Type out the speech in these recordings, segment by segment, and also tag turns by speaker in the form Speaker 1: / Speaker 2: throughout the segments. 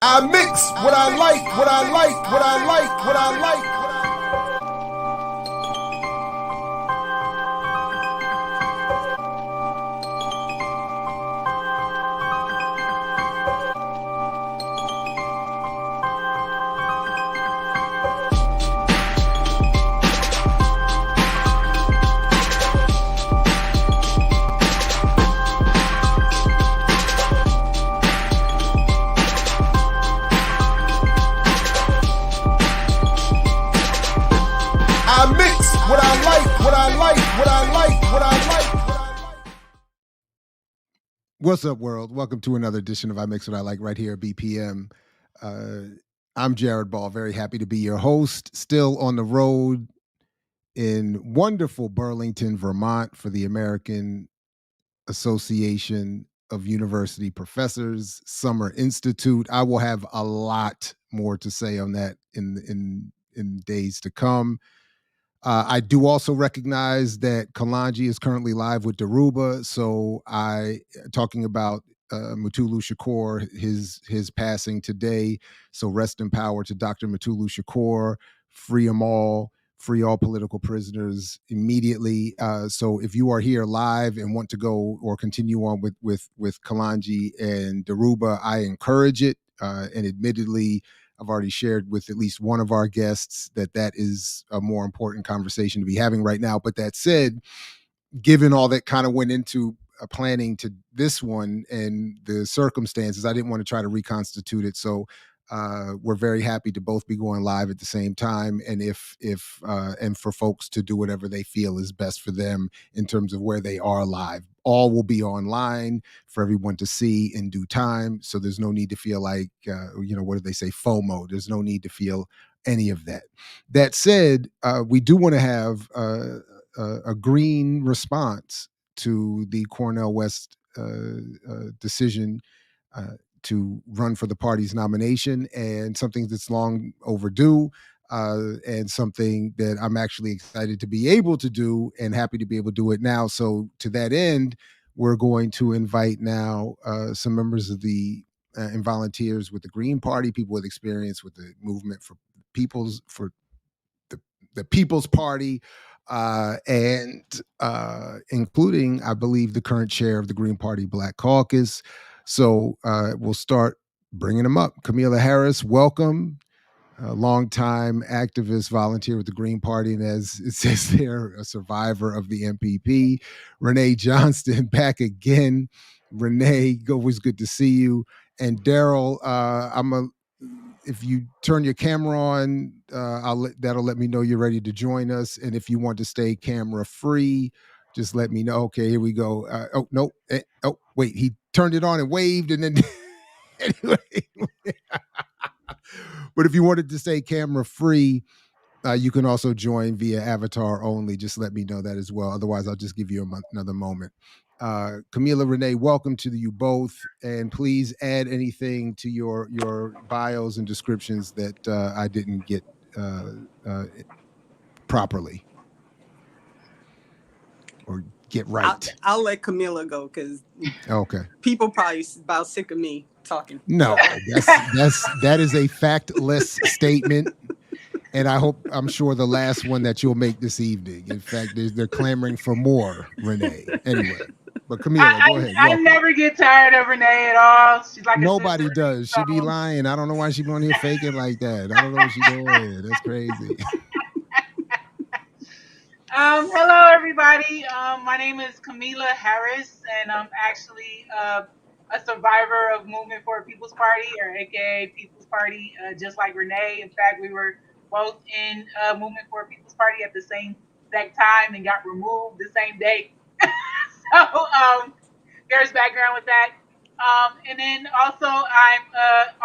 Speaker 1: I mix what I like, what I like, what I like, what I like. I mix what I like, what I like, what I like, what I like. What's up, world? Welcome to another edition of I Mix What I Like right here at BPM. I'm Jared Ball, very happy to be your host, still on the road in wonderful Burlington, Vermont for the American Association of University Professors Summer Institute. I will have a lot more to say on that in days to come. I do also recognize that Kalanji is currently live with Daruba, so I talking about Mutulu Shakur, his passing today. So rest in power to Dr. Mutulu Shakur. Free all political prisoners immediately. So if you are here live and want to go or continue on with Kalanji and Daruba, I encourage it. And admittedly, I've already shared with at least one of our guests that is a more important conversation to be having right now. But that said, given all that kind of went into planning to this one and the circumstances, I didn't want to try to reconstitute it. So we're very happy to both be going live at the same time, and if and for folks to do whatever they feel is best for them in terms of where they are live. All will be online for everyone to see in due time, so there's no need to feel like what do they say, FOMO. There's no need to feel any of that. That said, we do want to have a green response to the Cornel West decision to run for the party's nomination, and something that's long overdue, and something that I'm actually excited to be able to do and happy to be able to do it now. So to that end, we're going to invite now some members of the and volunteers with the Green Party, people with experience with the movement for the People's Party, and including, I believe, the current chair of the Green Party Black Caucus. So we'll start bringing them up. Kamilah Harris, welcome. A longtime activist, volunteer with the Green Party, and as it says there, a survivor of the MPP. Renee Johnston, back again. Renee, always good to see you. And Daryl, if you turn your camera on, that'll let me know you're ready to join us. And if you want to stay camera free, just let me know. Okay, here we go. Oh no! Oh wait, he turned it on and waved, and then anyway. But if you wanted to stay camera free, you can also join via avatar only. Just let me know that as well. Otherwise, I'll just give you another moment. Kamilah, Renee, welcome to you both, and please add anything to your bios and descriptions that I didn't get properly or get right.
Speaker 2: I'll let Kamilah go because
Speaker 1: Okay.
Speaker 2: people probably about sick of me talking.
Speaker 1: No, that is a factless statement. And I'm sure the last one that you'll make this evening. In fact, they're clamoring for more, Renee. Anyway, but Kamilah, go ahead.
Speaker 3: I never get tired of Renee at all. She's like
Speaker 1: nobody does. She be lying. I don't know why she be on here faking like that. I don't know what she's doing. That's crazy.
Speaker 3: Hello, everybody. My name is Kamilah Harris, and I'm actually a survivor of Movement for a People's Party, or AKA People's Party, just like Renee. In fact, we were both in Movement for a People's Party at the same exact time and got removed the same day. So there's background with that. And then also, I'm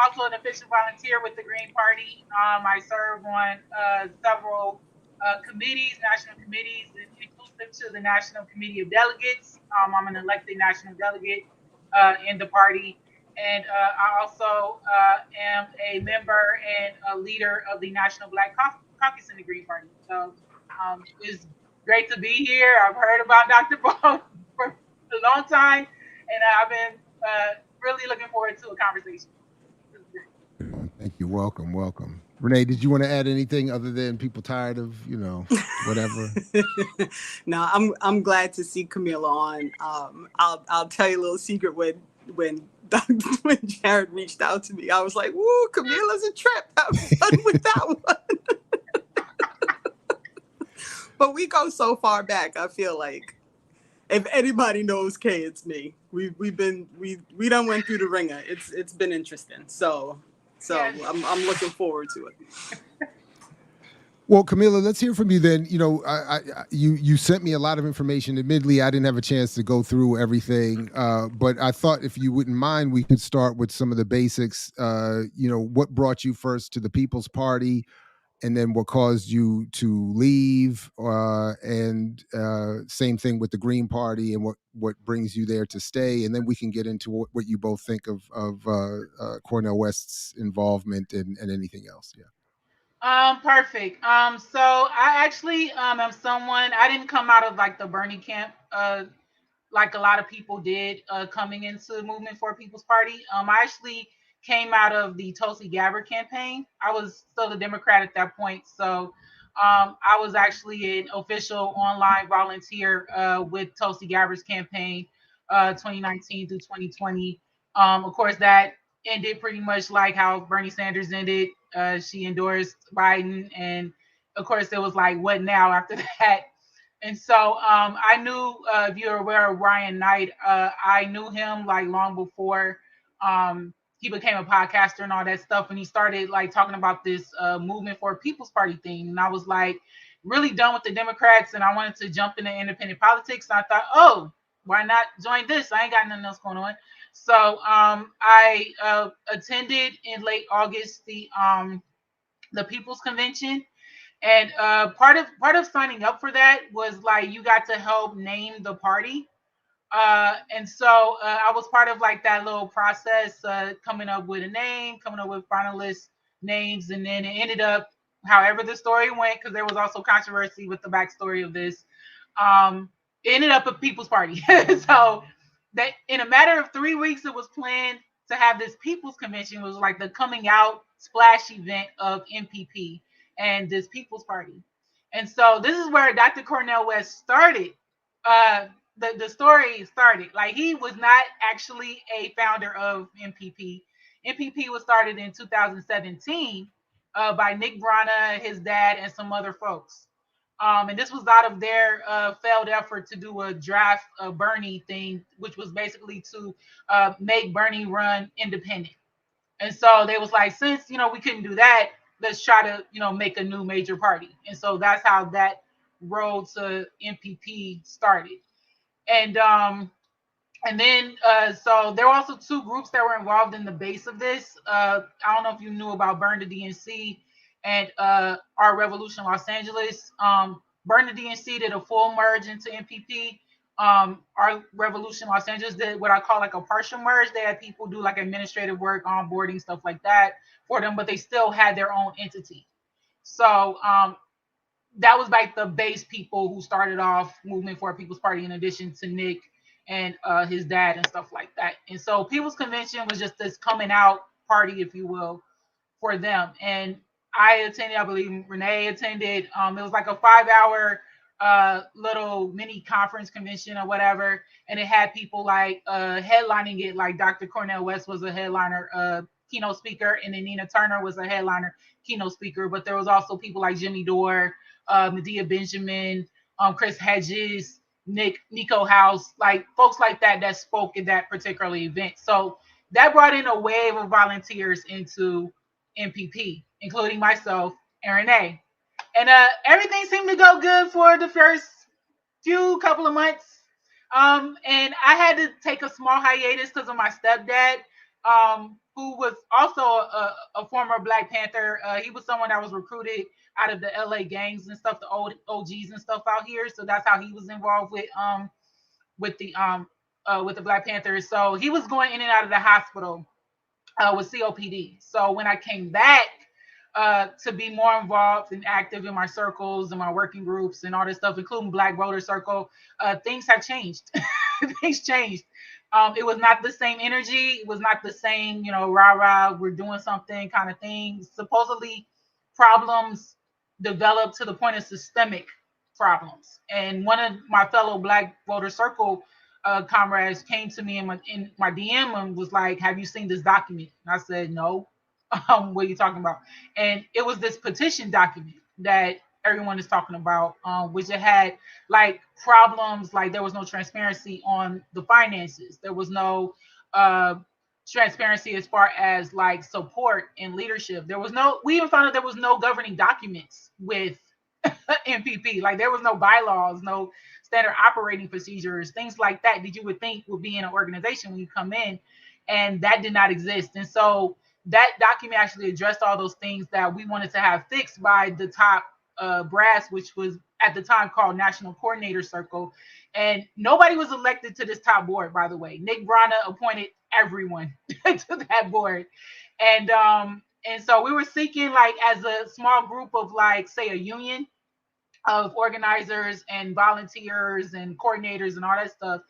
Speaker 3: also an official volunteer with the Green Party. I serve on several committees, national committees, inclusive to the National Committee of Delegates. I'm an elected national delegate in the party. And I also am a member and a leader of the National Black Caucus in the Green Party. So it's great to be here. I've heard about Dr. Ball for a long time, and I've been really looking forward to a conversation.
Speaker 1: Thank you. Welcome, welcome. Renee, did you want to add anything other than people tired of, whatever?
Speaker 2: No, I'm glad to see Camilla on. I'll tell you a little secret when when Jared reached out to me, I was like, "Woo, Camilla's a trip. Have fun with that one." But we go so far back. I feel like if anybody knows Kay, it's me. We done went through the ringer. It's been interesting. So
Speaker 3: Yes.
Speaker 2: I'm looking forward to it.
Speaker 1: Well, Camilla, let's hear from you then. You sent me a lot of information. Admittedly, I didn't have a chance to go through everything, but I thought if you wouldn't mind, we could start with some of the basics. What brought you first to the People's Party, and then what caused you to leave, and same thing with the Green Party, and what brings you there to stay, and then we can get into what you both think of Cornel West's involvement and anything else. Yeah.
Speaker 3: Perfect. So I actually am someone, I didn't come out of like the Bernie camp, like a lot of people did, coming into the Movement for a People's Party. I actually came out of the Tulsi Gabbard campaign. I was still a Democrat at that point, so I was actually an official online volunteer with Tulsi Gabbard's campaign, 2019 through 2020. Of course, that ended pretty much like how Bernie Sanders ended. She endorsed Biden, and of course, there was like, what now after that? And so I knew, if you're aware of Ryan Knight, I knew him like long before he became a podcaster and all that stuff. And he started like talking about this movement for a People's Party thing. And I was like really done with the Democrats and I wanted to jump into independent politics. And I thought, oh, why not join this? I ain't got nothing else going on. So I attended in late August the People's Convention, and part of signing up for that was like you got to help name the party. And so I was part of like that little process, coming up with a name, coming up with finalist names, and then it ended up however the story went because there was also controversy with the backstory of this. Um, it ended up a People's Party. So that in a matter of 3 weeks, it was planned to have this People's Convention. It was like the coming out splash event of MPP and this People's Party. And so this is where Dr. Cornel West started. Uh, the story started. Like he was not actually a founder of MPP. MPP was started in 2017 by Nick Brana, his dad, and some other folks. And this was out of their failed effort to do a draft Bernie thing, which was basically to make Bernie run independent. And so they was like, since we couldn't do that, let's try to make a new major party. And so that's how that road to MPP started. And then so there were also two groups that were involved in the base of this. I don't know if you knew about Burn the DNC and Our Revolution Los Angeles. Burn the DNC did a full merge into MPP. Our Revolution Los Angeles did what I call like a partial merge. They had people do like administrative work, onboarding, stuff like that for them, but they still had their own entity. So that was like the base people who started off Movement for a People's Party, in addition to Nick and his dad and stuff like that. And so People's Convention was just this coming out party, if you will, for them. And I attended, I believe Renee attended. It was like a 5 hour little mini conference convention or whatever. And it had people like headlining it, like Dr. Cornel West was a headliner, keynote speaker, and then Nina Turner was a headliner keynote speaker. But there was also people like Jimmy Dore, Medea Benjamin, Chris Hedges, Nico House, like folks like that spoke at that particular event. So that brought in a wave of volunteers into MPP, including myself and Renee. And everything seemed to go good for the first few couple of months. And I had to take a small hiatus because of my stepdad, who was also a former Black Panther. He was someone that was recruited out of the LA gangs and stuff, the old OGs and stuff out here. So that's how he was involved with the Black Panthers. So he was going in and out of the hospital with COPD. So when I came back to be more involved and active in my circles and my working groups and all this stuff, including Black Voter Circle, things have changed. Things changed. It was not the same energy. It was not the same, rah rah, we're doing something kind of thing. Supposedly, problems developed to the point of systemic problems. And one of my fellow Black Voter Circle comrades came to me in my DM and was like, "Have you seen this document?" And I said, "No." What are you talking about? And it was this petition document that everyone is talking about, which it had like problems, like there was no transparency on the finances. There was no uh, transparency as far as like support and leadership. There was no. We even found out there was no governing documents with MPP. Like there was no bylaws, no standard operating procedures, things like that that you would think would be in an organization when you come in, and that did not exist. And so that document actually addressed all those things that we wanted to have fixed by the top brass, which was at the time called National Coordinator Circle. And nobody was elected to this top board, by the way. Nick Brana appointed everyone to that board. And so we were seeking, like, as a small group of, like, say, a union of organizers and volunteers and coordinators and all that stuff,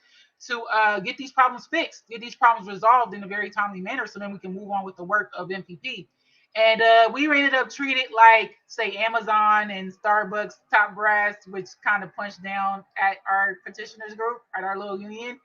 Speaker 3: to get these problems fixed, get these problems resolved in a very timely manner, so then we can move on with the work of MPP. And we ended up treated like, say, Amazon and Starbucks top brass, which kind of punched down at our petitioners group, at our little union.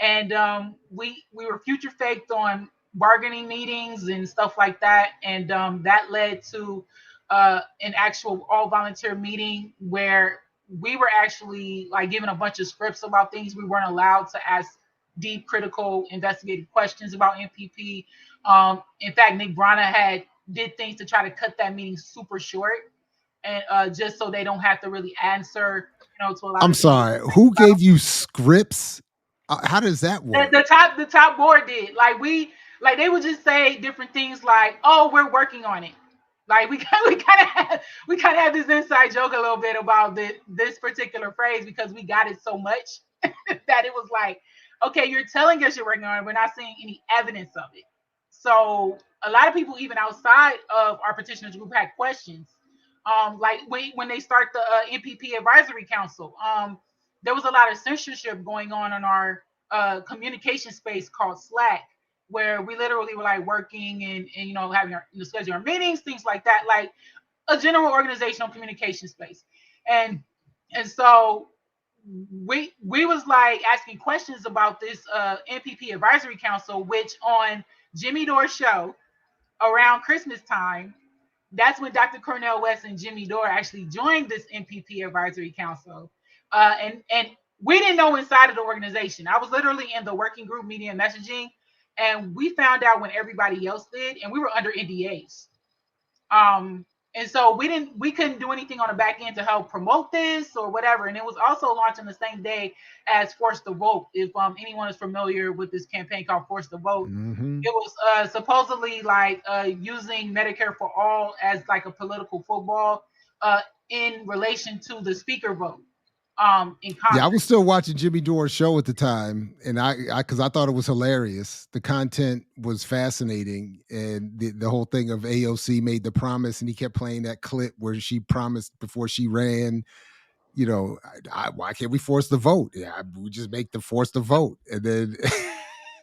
Speaker 3: And we were future faked on bargaining meetings and stuff like that, and that led to an actual all volunteer meeting where we were actually like given a bunch of scripts about things. We weren't allowed to ask deep, critical, investigative questions about MPP. In fact, Nick Brana had did things to try to cut that meeting super short, and just so they don't have to really answer, to a lot
Speaker 1: I'm
Speaker 3: of things.
Speaker 1: sorry. Who gave you scripts? How does that
Speaker 3: The,
Speaker 1: work?
Speaker 3: the top the top board did. Like they would just say different things like, "Oh, we're working on it." Like we kind of had this inside joke a little bit about this particular phrase because we got it so much that it was like, okay, you're telling us you're working on it, we're not seeing any evidence of it. So a lot of people, even outside of our petitioners group, had questions. Like when they start the NPP Advisory Council, there was a lot of censorship going on our communication space called Slack, where we literally were like working and having our schedule our meetings, things like that, like a general organizational communication space. And so we was like asking questions about this NPP Advisory Council, which on Jimmy Dore's show around Christmas time, that's when Dr. Cornel West and Jimmy Dore actually joined this NPP Advisory Council. And we didn't know inside of the organization. I was literally in the working group media and messaging, and we found out when everybody else did, and we were under NDAs. Um, and so we couldn't do anything on the back end to help promote this or whatever. And it was also launched on the same day as Force the Vote. If anyone is familiar with this campaign called Force the Vote,
Speaker 1: Mm-hmm.
Speaker 3: it was supposedly like using Medicare for all as like a political football uh, in relation to the speaker vote in
Speaker 1: Yeah, I was
Speaker 3: Congress.
Speaker 1: still watching Jimmy Dore's show at the time, and because I thought it was hilarious. The content was fascinating, and the whole thing of AOC made the promise, and he kept playing that clip where she promised before she ran. Why can't we force the vote? Yeah, we just make the force the vote, and then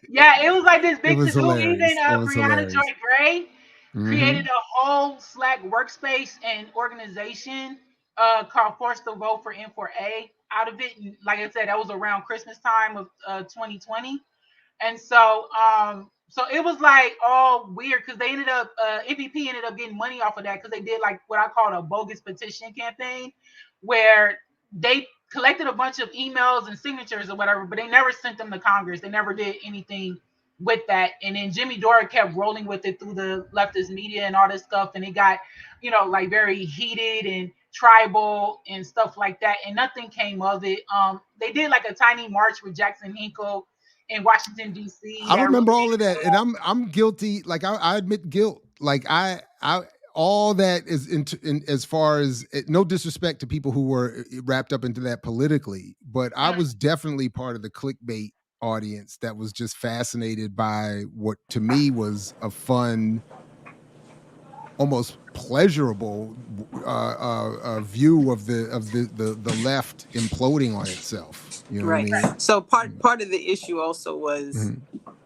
Speaker 3: Yeah, it was like this
Speaker 1: it
Speaker 3: big to
Speaker 1: was
Speaker 3: do. Even
Speaker 1: hilarious. It was
Speaker 3: Brianna
Speaker 1: hilarious.
Speaker 3: Joy Gray
Speaker 1: Hmm.
Speaker 3: created a whole Slack workspace and organization called Force the Vote for N4A out of it. And like I said, that was around Christmas time of 2020. And so it was like all weird because they ended up NPP ended up getting money off of that because they did like what I call a bogus petition campaign, where they collected a bunch of emails and signatures or whatever, but they never sent them to Congress. They never did anything with that. And then Jimmy Dore kept rolling with it through the leftist media and all this stuff, and it got like very heated and tribal and stuff like that, and nothing came of it. They did like a tiny march with Jackson Hinkle in Washington D.C.
Speaker 1: I
Speaker 3: that
Speaker 1: remember
Speaker 3: really
Speaker 1: all of that, and I'm guilty. Like I admit guilt. Like I all that is in as far as no disrespect to people who were wrapped up into that politically, but I was definitely part of the clickbait audience that was just fascinated by what to me was a fun almost pleasurable view of the left imploding on itself. You know what I
Speaker 2: Right.
Speaker 1: mean?
Speaker 2: So part of the issue also was
Speaker 1: Mhm.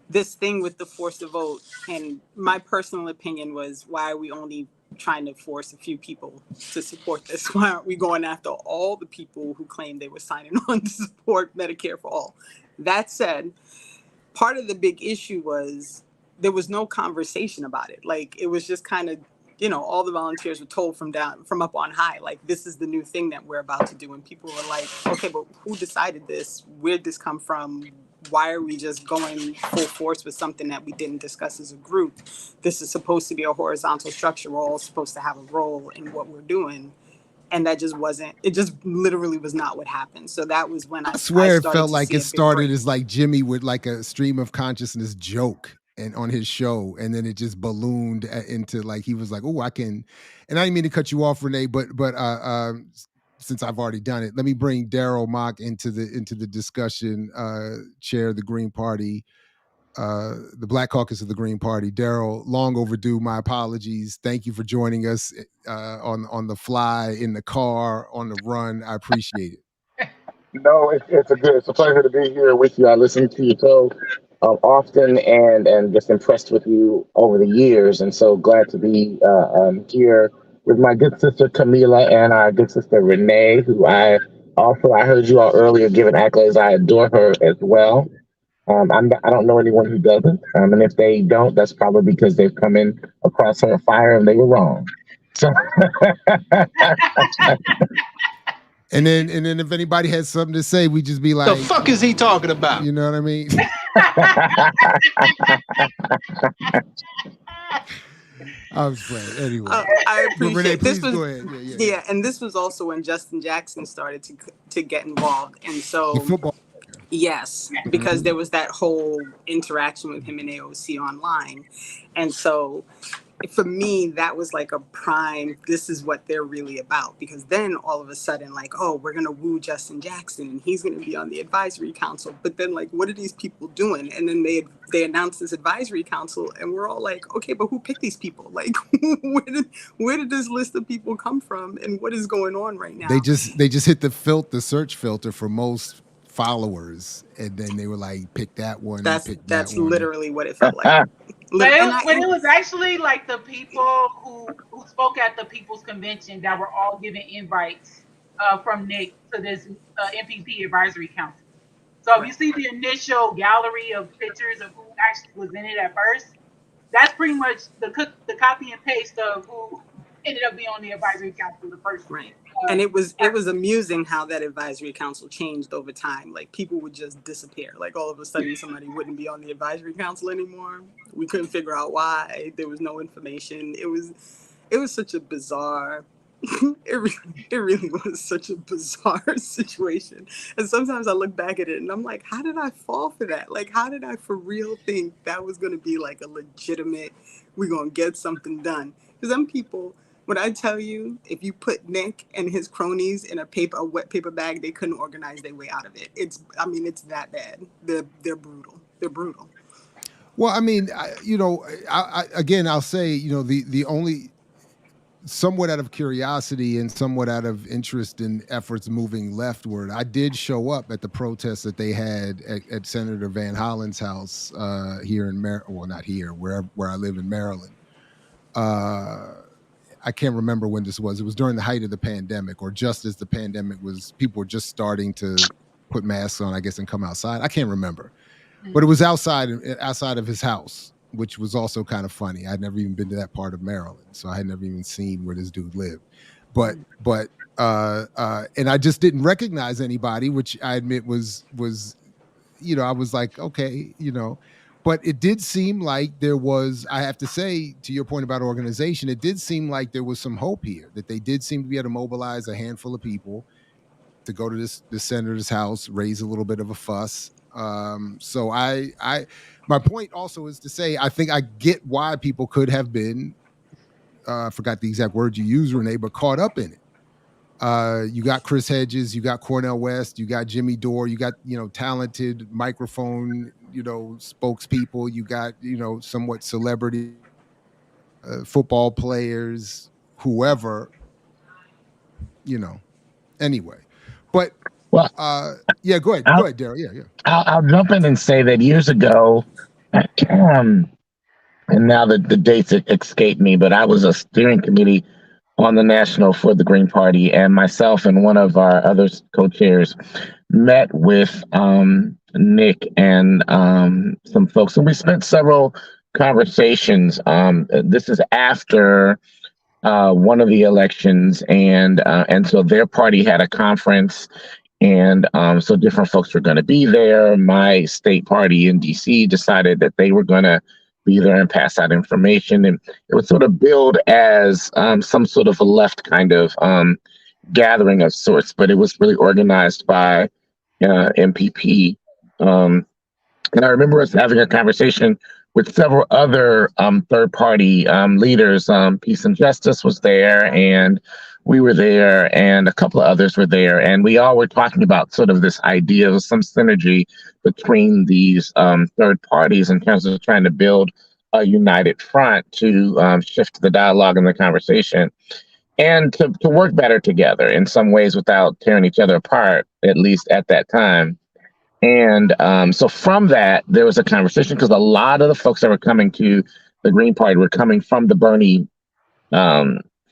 Speaker 2: this thing with the force to vote, and my personal opinion was, why are we only trying to force a few people to support this? Why aren't we going after all the people who claimed they were signing on to support Medicare for all? That said, part of the big issue was there was no conversation about it. Like, it was just kind of, all the volunteers were told from up on high, like, this is the new thing that we're about to do. And people were like, okay, but who decided this? Where'd this come from? Why are we just going full force with something that we didn't discuss as a group? This is supposed to be a horizontal structure. We're all supposed to have a role in what we're doing. And that just wasn't, it just literally was not what happened. So that was when
Speaker 1: I
Speaker 2: I
Speaker 1: swear it
Speaker 2: started
Speaker 1: felt
Speaker 2: to
Speaker 1: like
Speaker 2: see
Speaker 1: it
Speaker 2: a big
Speaker 1: started
Speaker 2: break.
Speaker 1: as like Jimmy with like a stream of consciousness joke and on his show, and then it just ballooned into like he was like, "Oh, I can." And I didn't mean to cut you off, Renee, but since I've already done it, let me bring Daryl Mock into the discussion. Chair of the Green Party, the Black Caucus of the Green Party. Daryl, long overdue. My apologies. Thank you for joining us on the fly, in the car, on the run. I appreciate it.
Speaker 4: No, it's a pleasure to be here with you. I listen to your show often and just impressed with you over the years, and so glad to be here with my good sister Camila and our good sister Renee, who I heard you all earlier giving accolades. I adore her as well. I don't know anyone who doesn't, and if they don't, that's probably because they've come in across some fire and they were wrong. So
Speaker 1: And then if anybody has something to say, we just be like,
Speaker 5: The fuck is he talking about?
Speaker 1: you know what I mean? I was playing anyway.
Speaker 2: I
Speaker 1: But Renee,
Speaker 2: appreciate this
Speaker 1: please
Speaker 2: was
Speaker 1: go ahead. Yeah.
Speaker 2: yeah, and this was also when Justin Jackson started to get involved, and
Speaker 1: The
Speaker 2: so
Speaker 1: football.
Speaker 2: yes, because
Speaker 1: Mhm.
Speaker 2: there was that whole interaction with him and AOC online, and so for me that was like a prime, this is what they're really about. Because then all of a sudden, like, oh, we're gonna woo Justin Jackson and he's gonna be on the advisory council. But then, like, what are these people doing? And then they announced this advisory council, and we're all like, okay, but who picked these people? Like, where did this list of people come from, and what is going on right
Speaker 1: They
Speaker 2: now?
Speaker 1: just hit the search filter for most followers, and then they were like, pick that one,
Speaker 2: that's
Speaker 1: pick that
Speaker 2: that's
Speaker 1: one.
Speaker 2: literally what it felt like.
Speaker 3: But
Speaker 2: And
Speaker 3: when it was actually like the people who spoke at the People's Convention that were all given invites from Nick to this MPP Advisory Council. So if you
Speaker 2: right.
Speaker 3: see the initial gallery of pictures of who actually was in it at first, that's pretty much the copy and paste of who ended up being on the advisory council the first
Speaker 2: Right.
Speaker 3: uh,
Speaker 2: And it was
Speaker 3: time.
Speaker 2: amusing how that advisory council changed over time. Like, people would just disappear. Like, all of a sudden somebody wouldn't be on the advisory council anymore. We couldn't figure out why. There was no information. It was such a bizarre it really was such a bizarre situation. And sometimes I look back at it and I'm like, how did I fall for that? Like, how did I for real think that was going to be like a legitimate, we're going to get something done? Because some people, when I tell you, if you put Nick and his cronies in a wet paper bag, they couldn't organize their way out of it. It's that bad. They're brutal. They're brutal.
Speaker 1: Well, I mean, again, I'll say, the only, somewhat out of curiosity and somewhat out of interest in efforts moving leftward, I did show up at the protest that they had at Senator Van Hollen's house here in Maryland. Well, not here, where I live in Maryland. Uh, I can't remember when this was. It was during the height of the pandemic, or just as the pandemic was, people were just starting to put masks on, I guess, and come outside. I can't remember, but it was outside of his house, which was also kind of funny. I'd never even been to that part of Maryland, so I had never even seen where this dude lived. But and I just didn't recognize anybody, which I admit was I was like, okay, but it did seem like there was, I have to say, to your point about organization, it did seem like there was some hope here, that they did seem to be able to mobilize a handful of people to go to this senator's house, raise a little bit of a fuss. So my point also is to say, I think I get why people could have been, I forgot the exact word you used, Renee, but caught up in it. You got Chris Hedges, you got Cornel West, you got Jimmy Dore, you got talented microphone spokespeople, you got somewhat celebrity football players, whoever, anyway. But
Speaker 4: Well,
Speaker 1: yeah, go ahead,
Speaker 4: I'll,
Speaker 1: Daryl. Yeah.
Speaker 4: I'll jump in and say that years ago, and now the dates escape me, but I was a steering committee on the national for the Green Party, and myself and one of our other co-chairs met with Nick and some folks, and we spent several conversations. This is after one of the elections, and so their party had a conference, and so different folks were going to be there. My state party in DC decided that they were going to be there and pass out information, and it would sort of build as some sort of a left kind of gathering of sorts, but it was really organized by MPP. And I remember us having a conversation with several other third-party leaders. Peace and Justice was there, and we were there, and a couple of others were there, and we all were talking about sort of this idea of some synergy between these third parties in terms of trying to build a united front to shift the dialogue and the conversation, and to work better together in some ways without tearing each other apart, at least at that time. And so from that, there was a conversation because a lot of the folks that were coming to the Green Party were coming from the Bernie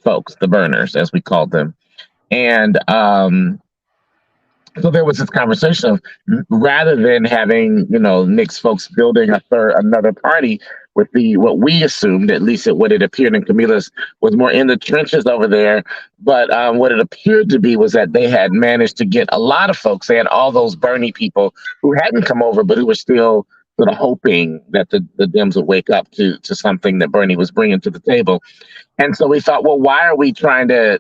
Speaker 4: folks, the burners, as we called them. And so there was this conversation of rather than having, Nick's folks building another party with what we assumed, at least what it appeared in Kamilah's, was more in the trenches over there. But what it appeared to be was that they had managed to get a lot of folks. They had all those Bernie people who hadn't come over, but who were still sort of hoping that the Dems would wake up to something that Bernie was bringing to the table. And so we thought, well, why are we trying to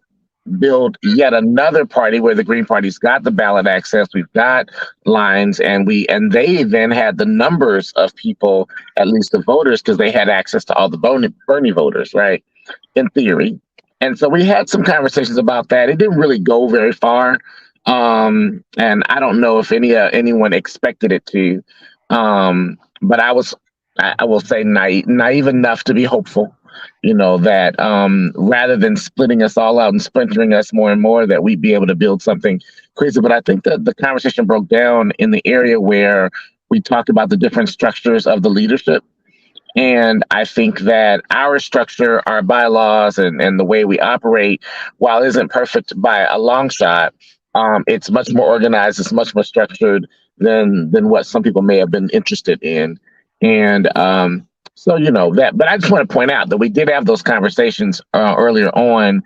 Speaker 4: build yet another party where the Green Party's got the ballot access, we've got lines, and they then had the numbers of people, at least the voters, because they had access to all the Bernie voters, right? In theory. And so we had some conversations about that. It didn't really go very far. And I don't know if anyone expected it to. But I will say naive enough to be hopeful. That rather than splitting us all out and splintering us more and more, that we'd be able to build something crazy. But I think that the conversation broke down in the area where we talked about the different structures of the leadership. And I think that our structure, our bylaws, and the way we operate, while isn't perfect by a long shot, it's much more organized, it's much more structured than what some people may have been interested in. And so, that, but I just want to point out that we did have those conversations earlier on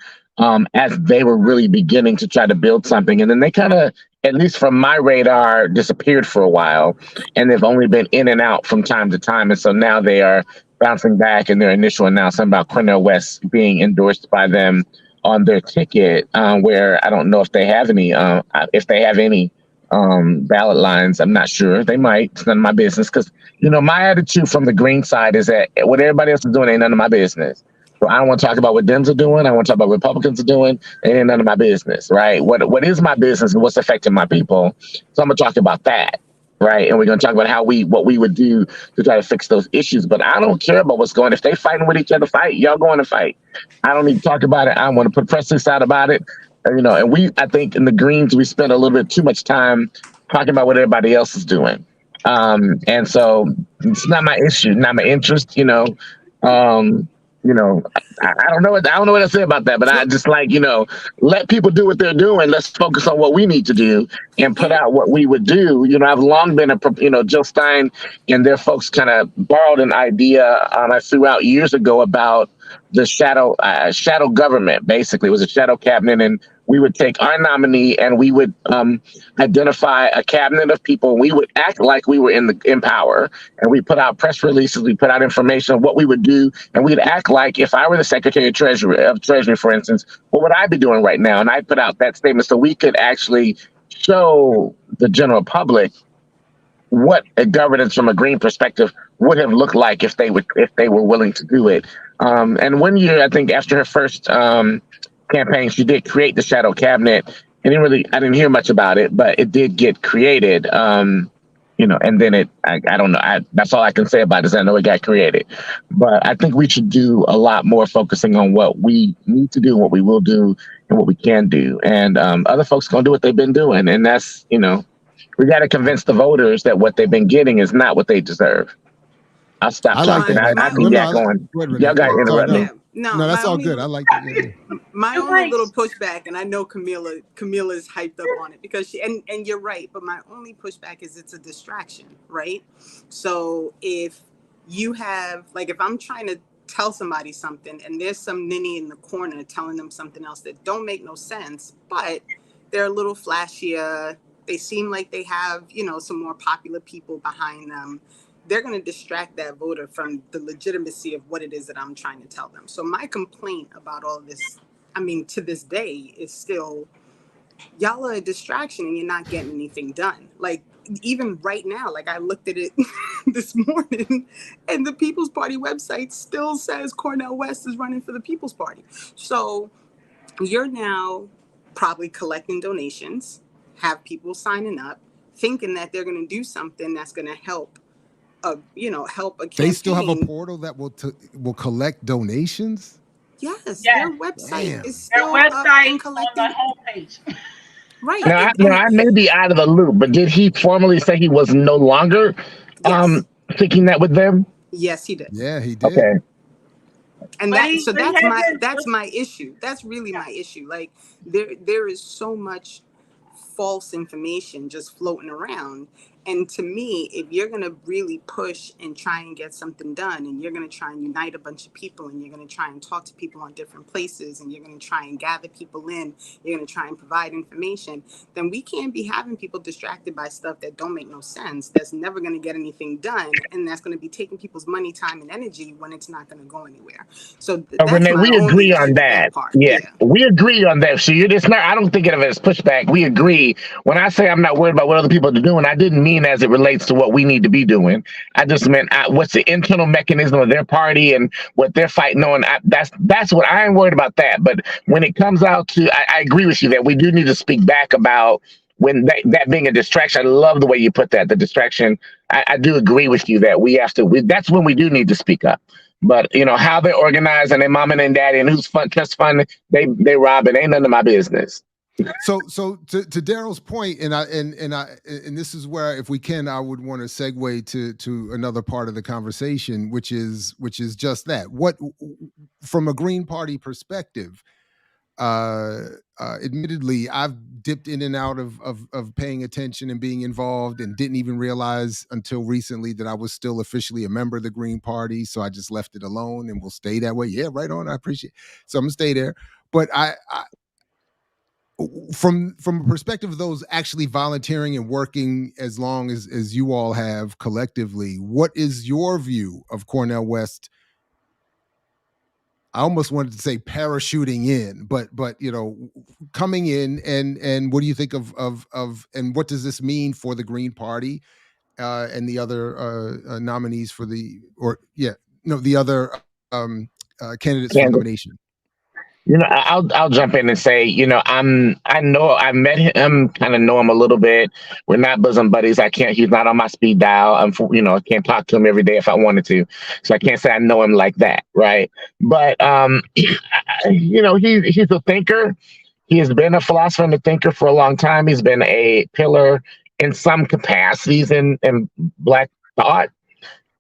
Speaker 4: as they were really beginning to try to build something. And then they kind of, at least from my radar, disappeared for a while. And they've only been in and out from time to time. And so now they are bouncing back in their initial announcement about Cornel West being endorsed by them on their ticket, where I don't know if they have any, ballot lines. I'm not sure. They might. It's none of my business because, my attitude from the Green side is that what everybody else is doing ain't none of my business. So I don't want to talk about what Dems are doing. I want to talk about what Republicans are doing. It ain't none of my business, right? What is my business and what's affecting my people? So I'm going to talk about that, right? And we're going to talk about what we would do to try to fix those issues. But I don't care about what's going on. If they fighting with each other, fight. Y'all going to fight. I don't need to talk about it. I want to put press release out about it. And I think in the Greens, we spend a little bit too much time talking about what everybody else is doing. And so it's not my issue, not my interest, I don't know what to say about that, but I just let people do what they're doing. Let's focus on what we need to do and put out what we would do. I've long been Jill Stein and their folks kind of borrowed an idea I threw out years ago about the shadow government. Basically, it was a shadow cabinet, and we would take our nominee and we would identify a cabinet of people. We would act like we were in power, and we put out press releases. We put out information of what we would do, and we'd act like if I were the Secretary of Treasury, for instance, what would I be doing right now? And I put out that statement so we could actually show the general public what a governance from a Green perspective would have looked like if they were willing to do it. And one year, I think after her first campaign, she did create the shadow cabinet. I didn't hear much about it, but it did get created. And then I don't know. That's all I can say about it is I know it got created. But I think we should do a lot more focusing on what we need to do, what we will do, and what we can do. And other folks going to do what they've been doing. And that's, we got to convince the voters that what they've been getting is not what they deserve. I'll stop
Speaker 1: I like
Speaker 4: talking.
Speaker 1: that.
Speaker 4: I can get going. Y'all got to interrupt me.
Speaker 1: No, that's all good. I like that.
Speaker 2: My only little pushback, and I know Kamila's hyped up on it because and you're right, but my only pushback is it's a distraction, right? So if you have, like, if I'm trying to tell somebody something and there's some ninny in the corner telling them something else that don't make no sense, but they're a little flashier, they seem like they have, some more popular people behind them, they're going to distract that voter from the legitimacy of what it is that I'm trying to tell them. So my complaint about all of this, to this day, is still, y'all are a distraction and you're not getting anything done. Like, even right now, like, I looked at it this morning and the People's Party website still says Cornel West is running for the People's Party. So you're now probably collecting donations, have people signing up, thinking that they're going to do something that's going to help help a campaign.
Speaker 1: They still have a portal that will collect donations?
Speaker 2: Yes. Their website is still
Speaker 3: their
Speaker 2: up
Speaker 3: website
Speaker 2: and collecting
Speaker 3: on the homepage.
Speaker 2: Right.
Speaker 4: Now, I may be out of the loop, but did he formally say he was no longer picking that with them?
Speaker 2: Yes, he did.
Speaker 1: Yeah, he did.
Speaker 4: Okay.
Speaker 2: And that's my issue. That's really my issue. Like, there is so much false information just floating around. And to me, if you're going to really push and try and get something done, and you're going to try and unite a bunch of people, and you're going to try and talk to people on different places, and you're going to try and gather people in, you're going to try and provide information, then we can't be having people distracted by stuff that don't make no sense, that's never going to get anything done, and that's going to be taking people's money, time, and energy when it's not going to go anywhere. So
Speaker 4: Renee, we agree on that. Yeah, we agree on that. So it's not. I don't think of it as pushback. We agree. When I say I'm not worried about what other people are doing, I didn't mean as it relates to what we need to be doing. I just meant what's the internal mechanism of their party and what they're fighting on. That's what I ain't worried about that. But when it comes out to, I agree with you that we do need to speak back about when that being a distraction. I love the way you put that, the distraction. I do agree with you that we have to. That's when we do need to speak up. But how they're organized and their mom and daddy and who's trust fund they rob it ain't none of my business.
Speaker 1: So to Daryl's point, and this is where, if we can, I would want to segue to another part of the conversation, which is just that. What, from a Green Party perspective, admittedly, I've dipped in and out of paying attention and being involved, and didn't even realize until recently that I was still officially a member of the Green Party. So I just left it alone and will stay that way. Yeah, right on. I appreciate it. So I'm gonna stay there. But I from a perspective of those actually volunteering and working as long as you all have collectively, what is your view of Cornel West? I almost wanted to say parachuting in, but coming in, and what do you think of and what does this mean for the Green Party and the other nominees for the other candidates for nomination?
Speaker 4: I'll jump in and say, I know I met him, kind of know him a little bit. We're not bosom buddies. He's not on my speed dial. I can't talk to him every day if I wanted to. So I can't say I know him like that. Right. But, he's a thinker. He has been a philosopher and a thinker for a long time. He's been a pillar in some capacities in Black thought.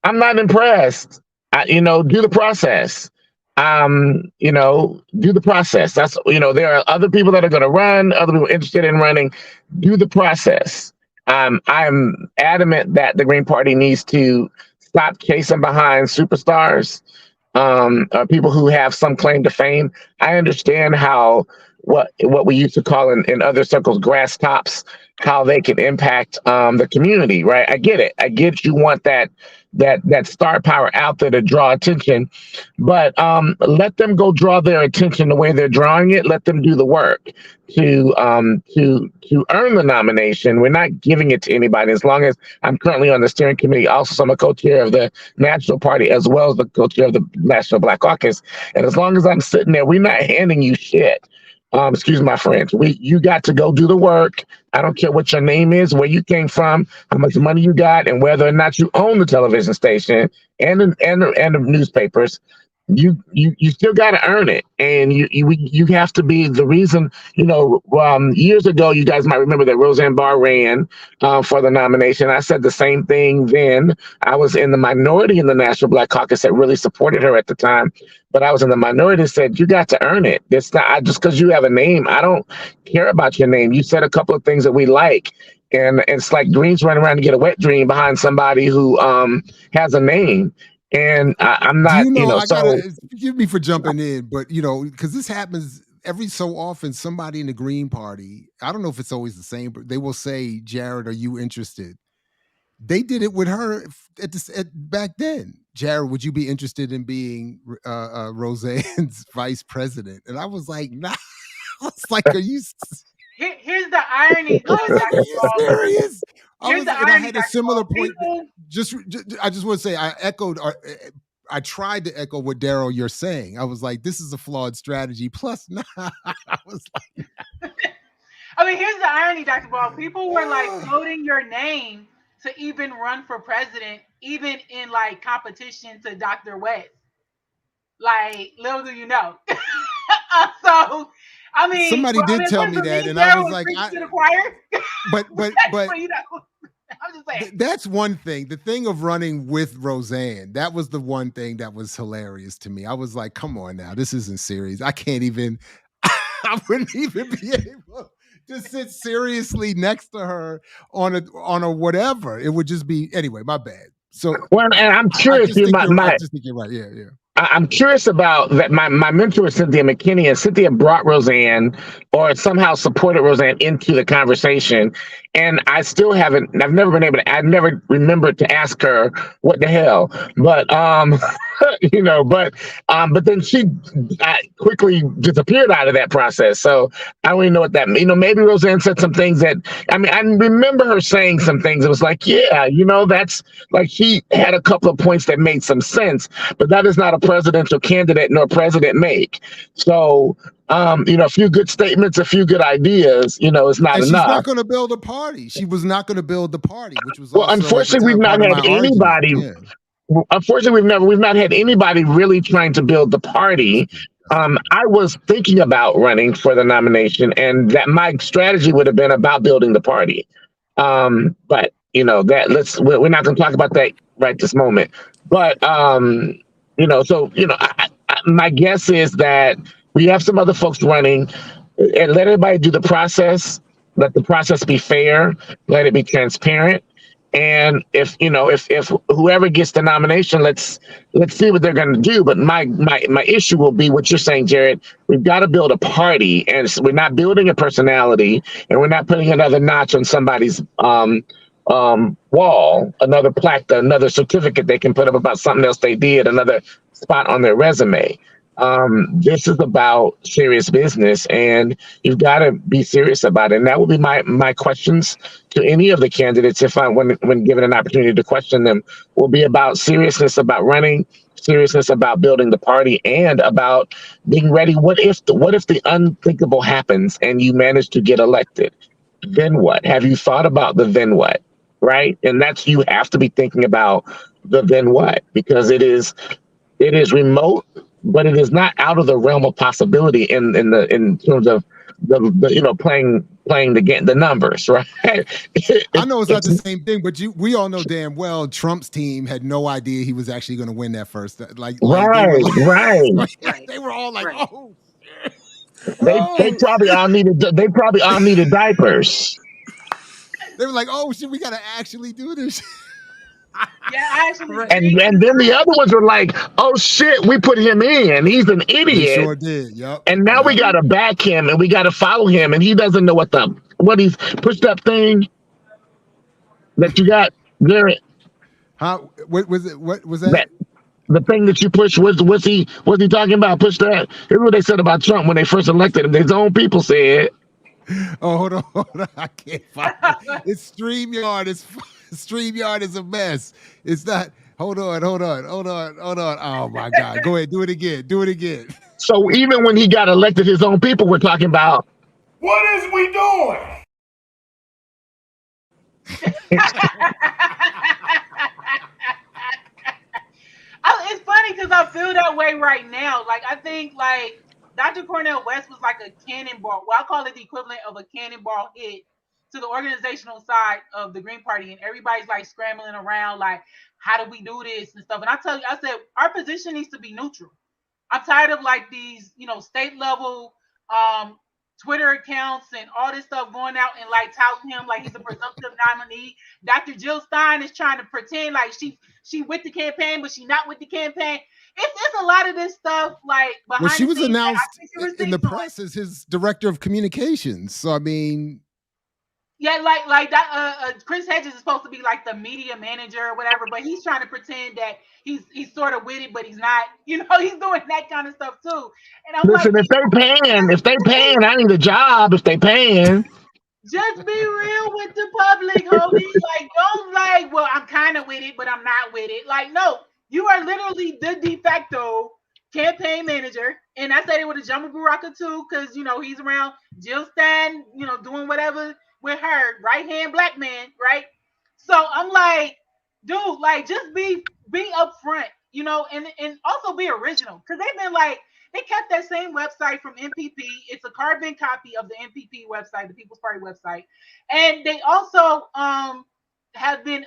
Speaker 4: I'm not impressed. Do the process. Do the process. That's, there are other people that are going to run, other people interested in running. Do the process. I'm adamant that the Green Party needs to stop chasing behind superstars, people who have some claim to fame. I understand how what we used to call in other circles grass tops, how they can impact the community, right? I get it. You want that star power out there to draw attention, but let them go draw their attention the way they're drawing it. Let them do the work to earn the nomination. We're not giving it to anybody. As long as I'm currently on the steering committee, also I'm a co-chair of the National Party as well as the co-chair of the National Black Caucus. And as long as I'm sitting there, we're not handing you shit. excuse my French. You got to go do the work. I don't care what your name is, where you came from, how much money you got, and whether or not you own the television station and the newspapers. You still got to earn it, and you have to be the reason. Years ago, you guys might remember that Roseanne Barr ran for the nomination. I said the same thing then. I was in the minority in the National Black Caucus that really supported her at the time, but I was in the minority that said you got to earn it. It's not just because you have a name. I don't care about your name. You said a couple of things that we like. And it's like dreams running around to get a wet dream behind somebody who has a name. And I'm
Speaker 1: Do
Speaker 4: not,
Speaker 1: you know, I
Speaker 4: so
Speaker 1: gotta forgive me for jumping in, but because this happens every so often, somebody in the Green Party, I don't know if it's always the same, but they will say, Jared, are you interested? They did it with her back then. Jared, would you be interested in being Roseanne's vice president? And I was like, nah. I was like, are you
Speaker 3: Here's the irony,
Speaker 1: I was like, are you
Speaker 3: Dr. Ball.
Speaker 1: serious?
Speaker 3: Here's the
Speaker 1: And I
Speaker 3: irony,
Speaker 1: had a
Speaker 3: Dr.
Speaker 1: similar
Speaker 3: Ball.
Speaker 1: point.
Speaker 3: People,
Speaker 1: I just want to say, I tried to echo what Daryl you're saying. I was like, this is a flawed strategy. Plus, nah, I was like,
Speaker 3: I mean, here's the irony, Dr. Ball. People were like floating your name to even run for president, even in like competition to Dr. West. Like, little do you know. So, I mean,
Speaker 1: somebody did tell me
Speaker 3: for
Speaker 1: that,
Speaker 3: me,
Speaker 1: and I
Speaker 3: Daryl
Speaker 1: was like,
Speaker 3: preaching to the choir.
Speaker 1: but
Speaker 3: I'm just saying.
Speaker 1: that's one thing. The thing of running with Roseanne, that was the one thing that was hilarious to me. I was like, come on now, this isn't serious. I can't even, I wouldn't even be able to sit seriously next to her on a whatever. It would just be, anyway, my bad. So,
Speaker 4: well, and I'm
Speaker 1: I
Speaker 4: curious.
Speaker 1: just think you're right. Yeah, yeah.
Speaker 4: I'm curious about that. My mentor is Cynthia McKinney, and Cynthia brought Roseanne or somehow supported Roseanne into the conversation. And I still haven't, I've never been able to, I never remembered to ask her what the hell. But, but then she quickly disappeared out of that process. So I don't even know what that means. Maybe Roseanne said some things that, I remember her saying some things. It was like, yeah, that's like she had a couple of points that made some sense, but that is not a presidential candidate nor president make. So, a few good statements, a few good ideas, it's not enough.
Speaker 1: She's not going to build a party. She was not going to build the party, which was
Speaker 4: well. Unfortunately, we've not had anybody. Yeah. Unfortunately, we've not had anybody really trying to build the party. I was thinking about running for the nomination, and that my strategy would have been about building the party. But we're not going to talk about that right this moment. But my guess is that we have some other folks running, and let everybody do the process. Let the process be fair. Let it be transparent. And if whoever gets the nomination, let's see what they're going to do. But my issue will be what you're saying, Jared. We've got to build a party, and we're not building a personality, and we're not putting another notch on somebody's wall, another plaque, another certificate they can put up about something else they did, another spot on their resume. This is about serious business, and you've got to be serious about it. And that will be my questions to any of the candidates, when given an opportunity to question them, will be about seriousness about running, seriousness about building the party, and about being ready. What if the unthinkable happens and you manage to get elected? Then what? Have you thought about the then what? Right? And you have to be thinking about the then what, because it is remote, but it is not out of the realm of possibility in terms of the playing the numbers, right?
Speaker 1: I know it's not the same thing, but we all know damn well Trump's team had no idea he was actually going to win that first.
Speaker 4: Right.
Speaker 1: They were all like,
Speaker 2: Right.
Speaker 1: oh.
Speaker 4: They probably all needed diapers.
Speaker 1: They were like, oh shit, we got to actually do this.
Speaker 3: Yeah, actually.
Speaker 4: And then the other ones were like, oh shit, we put him in. He's an idiot.
Speaker 1: They sure did. Yep.
Speaker 4: And now we got to back him, and we got to follow him, and he doesn't know what he's pushed up thing that you got, Garrett.
Speaker 1: How? What was it? What was that?
Speaker 4: The thing that you pushed, was he talking about? Push that. Here's what they said about Trump when they first elected him. His own people said.
Speaker 1: Oh, hold on. I can't find it. It's StreamYard. StreamYard is a mess. It's not. Hold on. Oh my God. Go ahead. Do it again.
Speaker 4: So even when he got elected, his own people were talking about,
Speaker 5: what is we doing?
Speaker 3: It's funny because I feel that way right now. Like I think like Dr. Cornel West was like a cannonball. Well, I call it the equivalent of a cannonball hit to the organizational side of the Green Party, and everybody's like scrambling around, like, how do we do this and stuff? And I tell you, I said our position needs to be neutral. I'm tired of like these, state level um Twitter accounts and all this stuff going out and like touting him like he's a presumptive nominee. Dr. Jill Stein is trying to pretend like she with the campaign, but she not with the campaign. It's a lot of this stuff like behind
Speaker 1: Well, she
Speaker 3: the
Speaker 1: was
Speaker 3: scenes that I
Speaker 1: announced
Speaker 3: think she
Speaker 1: in the
Speaker 3: receipts on.
Speaker 1: press as his director of communications. So I mean,
Speaker 3: Yeah, like that. Chris Hedges is supposed to be like the media manager or whatever, but he's trying to pretend that he's sort of with it, but he's not. He's doing that kind of stuff too. And I'm like,
Speaker 4: listen, if they paying, I need a job if they paying.
Speaker 3: just be real with the public, homie. Like, don't like, well, I'm kind of with it, but I'm not with it. Like, no, you are literally the de facto campaign manager. And I said it with a Jumbo Baraka too, because he's around Jill Stein, doing whatever with her right hand black man, right? So I'm like, dude, like, just be upfront, and also be original, because they've been like. They kept that same website from MPP. It's a carbon copy of the MPP website, the People's Party website. And they also have been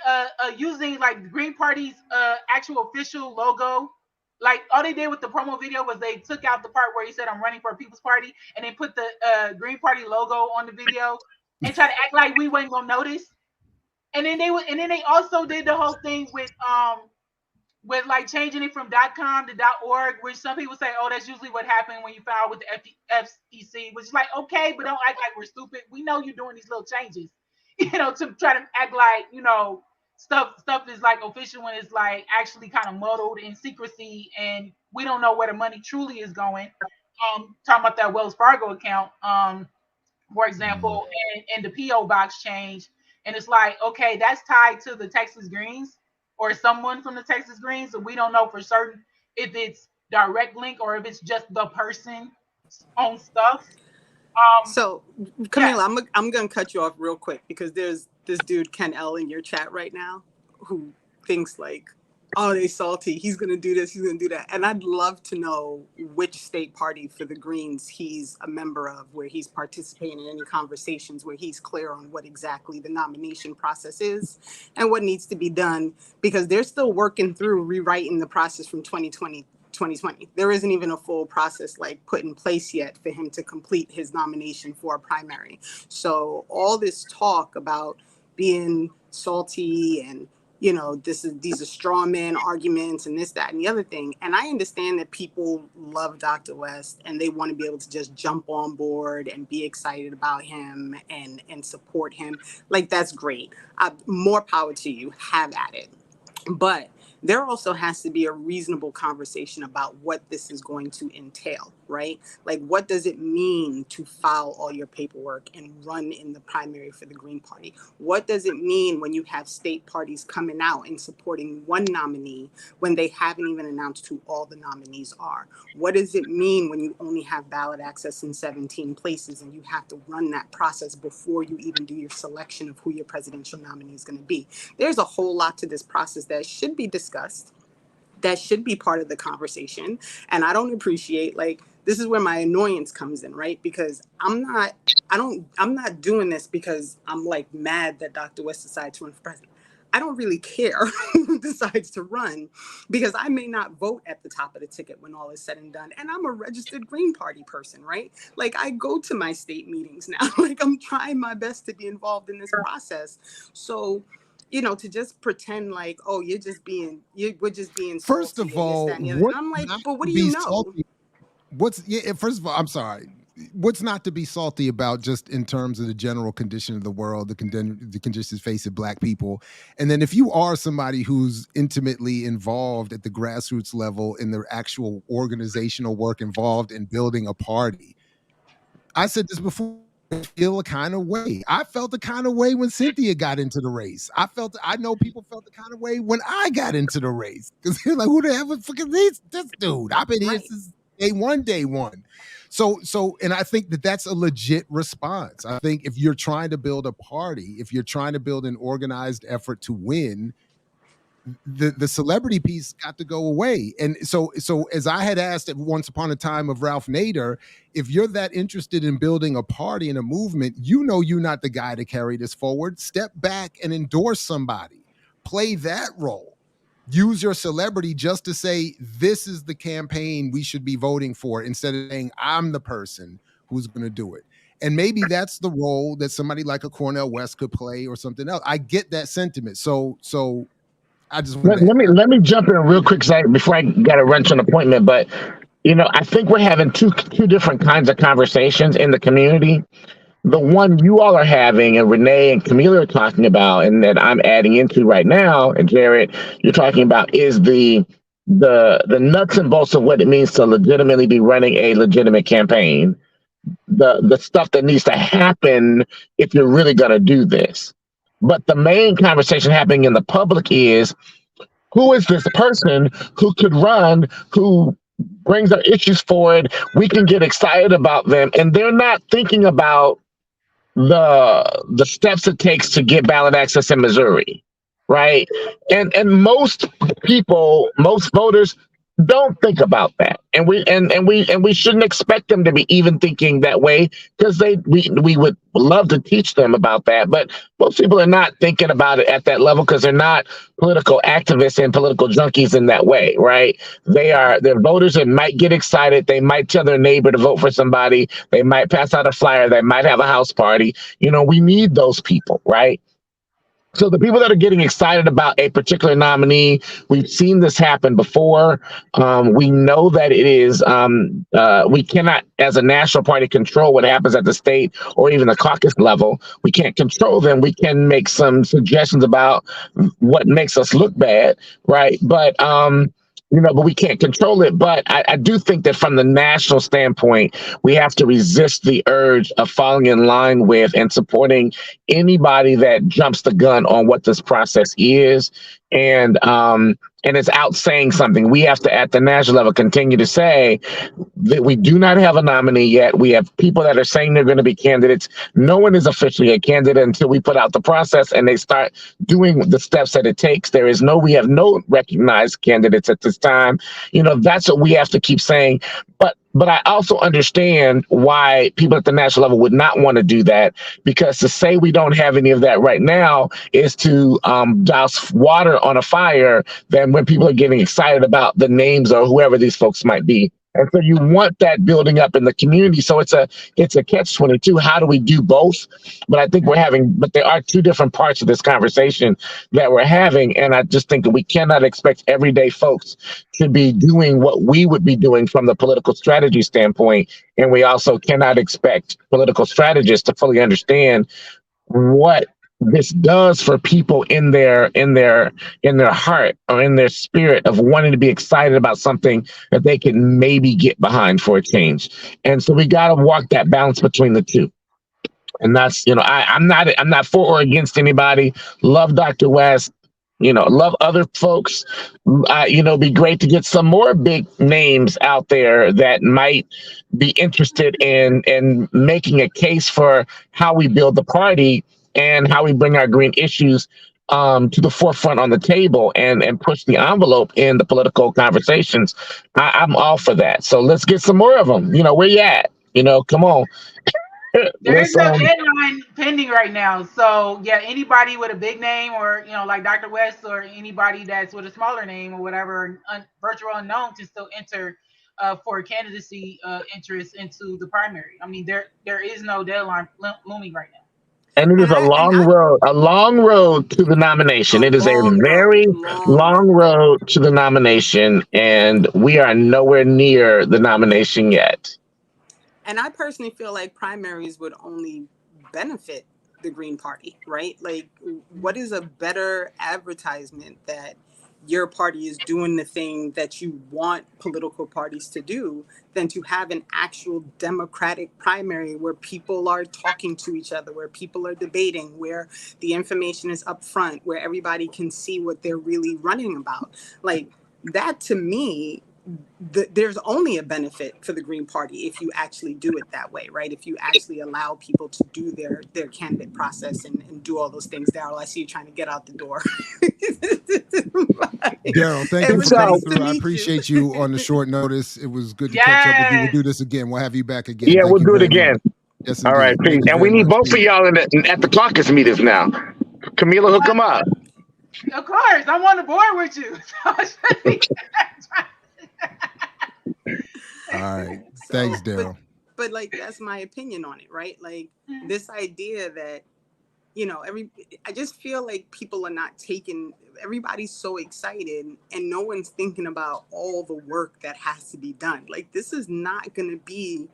Speaker 3: using like the Green Party's actual official logo. Like all they did with the promo video was they took out the part where he said I'm running for a People's Party, and they put the Green Party logo on the video and try to act like we wasn't gonna notice. And then they also did the whole thing with like changing it from .com to .org, which some people say, oh, that's usually what happened when you file with the FEC, which is like, okay, but don't act like we're stupid. We know you're doing these little changes, to try to act like, stuff is like official when it's like actually kind of muddled in secrecy, and we don't know where the money truly is going. Talking about that Wells Fargo account, for example, and the PO box change, and it's like, okay, that's tied to the Texas Greens or someone from the Texas Greens, so we don't know for certain if it's direct link or if it's just the person's own stuff.
Speaker 2: So, Kamilah, yeah. I'm gonna cut you off real quick because there's this dude Cornel in your chat right now who thinks like, oh, they salty. He's gonna do this. He's gonna do that. And I'd love to know which state party for the Greens he's a member of, where he's participating in any conversations where he's clear on what exactly the nomination process is and what needs to be done, because they're still working through rewriting the process from 2020. There isn't even a full process like put in place yet for him to complete his nomination for a primary. So all this talk about being salty and these are straw man arguments and this, that, and the other thing. And I understand that people love Dr. West and they want to be able to just jump on board and be excited about him and support him. Like, that's great. More power to you. Have at it. But there also has to be a reasonable conversation about what this is going to entail, right? Like, what does it mean to file all your paperwork and run in the primary for the Green Party? What does it mean when you have state parties coming out and supporting one nominee when they haven't even announced who all the nominees are? What does it mean when you only have ballot access in 17 places and you have to run that process before you even do your selection of who your presidential nominee is going to be? There's a whole lot to this process that should be discussed, that should be part of the conversation. And I don't appreciate, like, this is where my annoyance comes in, right? Because I'm not doing this because I'm like mad that Dr. West decided to run for president. I don't really care who decides to run, because I may not vote at the top of the ticket when all is said and done. And I'm a registered Green Party person, right? Like, I go to my state meetings now. Like, I'm trying my best to be involved in this process. So, to just pretend like, oh, we're just being
Speaker 1: first of all,
Speaker 2: and I'm like, but what do you know?
Speaker 1: Salty? First of all, I'm sorry. What's not to be salty about, just in terms of the general condition of the world, the conditions facing Black people? And then if you are somebody who's intimately involved at the grassroots level in the actual organizational work involved in building a party, I said this before, feel a kind of way. I felt the kind of way when Cynthia got into the race. I know people felt the kind of way when I got into the race, because they're like, who the hell fucking is this dude? I've been here since day one. And I think that that's a legit response. I think if you're trying to build a party, if you're trying to build an organized effort to win, the celebrity piece got to go away. And so as I had asked at once upon a time of Ralph Nader, if you're that interested in building a party and a movement, you know you're not the guy to carry this forward. Step back and endorse somebody. Play that role. Use your celebrity just to say, this is the campaign we should be voting for, instead of saying, I'm the person who's going to do it. And maybe that's the role that somebody like a Cornel West could play or something else. I get that sentiment. So I just
Speaker 4: let me jump in real quick before I got to run to an appointment. But I think we're having two different kinds of conversations in the community. The one you all are having, and Renee and Kamilah are talking about, and that I'm adding into right now, and Jared, you're talking about, is the nuts and bolts of what it means to legitimately be running a legitimate campaign. The stuff that needs to happen if you're really going to do this. But the main conversation happening in the public is, who is this person who could run, who brings our issues forward? We can get excited about them, and they're not thinking about the steps it takes to get ballot access in Missouri, right? And most people, most voters don't think about that, and we shouldn't expect them to be even thinking that way, because we would love to teach them about that, but most people are not thinking about it at that level because they're not political activists and political junkies in that way, right? They're voters that might get excited. They might tell their neighbor to vote for somebody. They might pass out a flyer. They might have a house party. We need those people, right? So the people that are getting excited about a particular nominee, we've seen this happen before. We know that it is, we cannot, as a national party, control what happens at the state or even the caucus level. We can't control them. We can make some suggestions about what makes us look bad, right? But but we can't control it. But I do think that from the national standpoint, we have to resist the urge of falling in line with and supporting anybody that jumps the gun on what this process is. And it's out saying something. We have to, at the national level, continue to say that we do not have a nominee yet. We have people that are saying they're going to be candidates. No one is officially a candidate until we put out the process and they start doing the steps that it takes. We have no recognized candidates at this time. That's what we have to keep saying. But I also understand why people at the national level would not want to do that, because to say we don't have any of that right now is to douse water on a fire than when people are getting excited about the names or whoever these folks might be. And so you want that building up in the community. So it's a catch-22. How do we do both? But I think but there are two different parts of this conversation that we're having. And I just think that we cannot expect everyday folks to be doing what we would be doing from the political strategy standpoint. And we also cannot expect political strategists to fully understand what this does for people in their heart or in their spirit of wanting to be excited about something that they can maybe get behind for a change. And so we got to walk that balance between the two. And that's, I'm not for or against anybody. Love Dr. West. Love other folks. Be great to get some more big names out there that might be interested in making a case for how we build the party and how we bring our green issues to the forefront on the table and push the envelope in the political conversations. I'm all for that. So let's get some more of them. Where you at? Come on.
Speaker 3: There's a deadline pending right now. So yeah, anybody with a big name or, like Dr. West, or anybody that's with a smaller name or whatever, virtual unknown, can still enter for candidacy interest into the primary. I mean, there is no deadline looming right now.
Speaker 4: And it is a long road to the nomination. It is a very long road to the nomination, and we are nowhere near the nomination yet.
Speaker 2: And I personally feel like primaries would only benefit the Green Party, right? Like, what is a better advertisement that your party is doing the thing that you want political parties to do than to have an actual democratic primary where people are talking to each other, where people are debating, where the information is up front, where everybody can see what they're really running about. Like, that to me there's only a benefit for the Green Party if you actually do it that way, right? If you actually allow people to do their candidate process and do all those things. Daryl, I see you trying to get out the door.
Speaker 1: Daryl, thank
Speaker 2: It
Speaker 1: you
Speaker 4: And
Speaker 2: was
Speaker 1: for coming
Speaker 4: so,
Speaker 2: nice to
Speaker 1: through. I
Speaker 2: meet you.
Speaker 1: appreciate you on the short notice. It was good to catch up with you. We'll do
Speaker 3: Yes.
Speaker 1: this again. We'll have you back again.
Speaker 4: yeah,
Speaker 1: Thank
Speaker 4: we'll
Speaker 1: you
Speaker 4: do it
Speaker 1: very much.
Speaker 4: again.
Speaker 1: Yes,
Speaker 4: All right,
Speaker 1: indeed.
Speaker 4: peace.
Speaker 1: Thank you
Speaker 4: And we
Speaker 1: very
Speaker 4: need
Speaker 1: much.
Speaker 4: both of
Speaker 1: Peace.
Speaker 4: y'all at the caucus meetings now. Camila, hook them up.
Speaker 3: Of course, I'm on the board with you.
Speaker 1: All right. Thanks,
Speaker 2: So,
Speaker 1: Daryl.
Speaker 2: but like that's my opinion on it, right? Like this idea that I just feel like people are not taking, everybody's so excited and no one's thinking about all the work that has to be done. Like this is not going to be,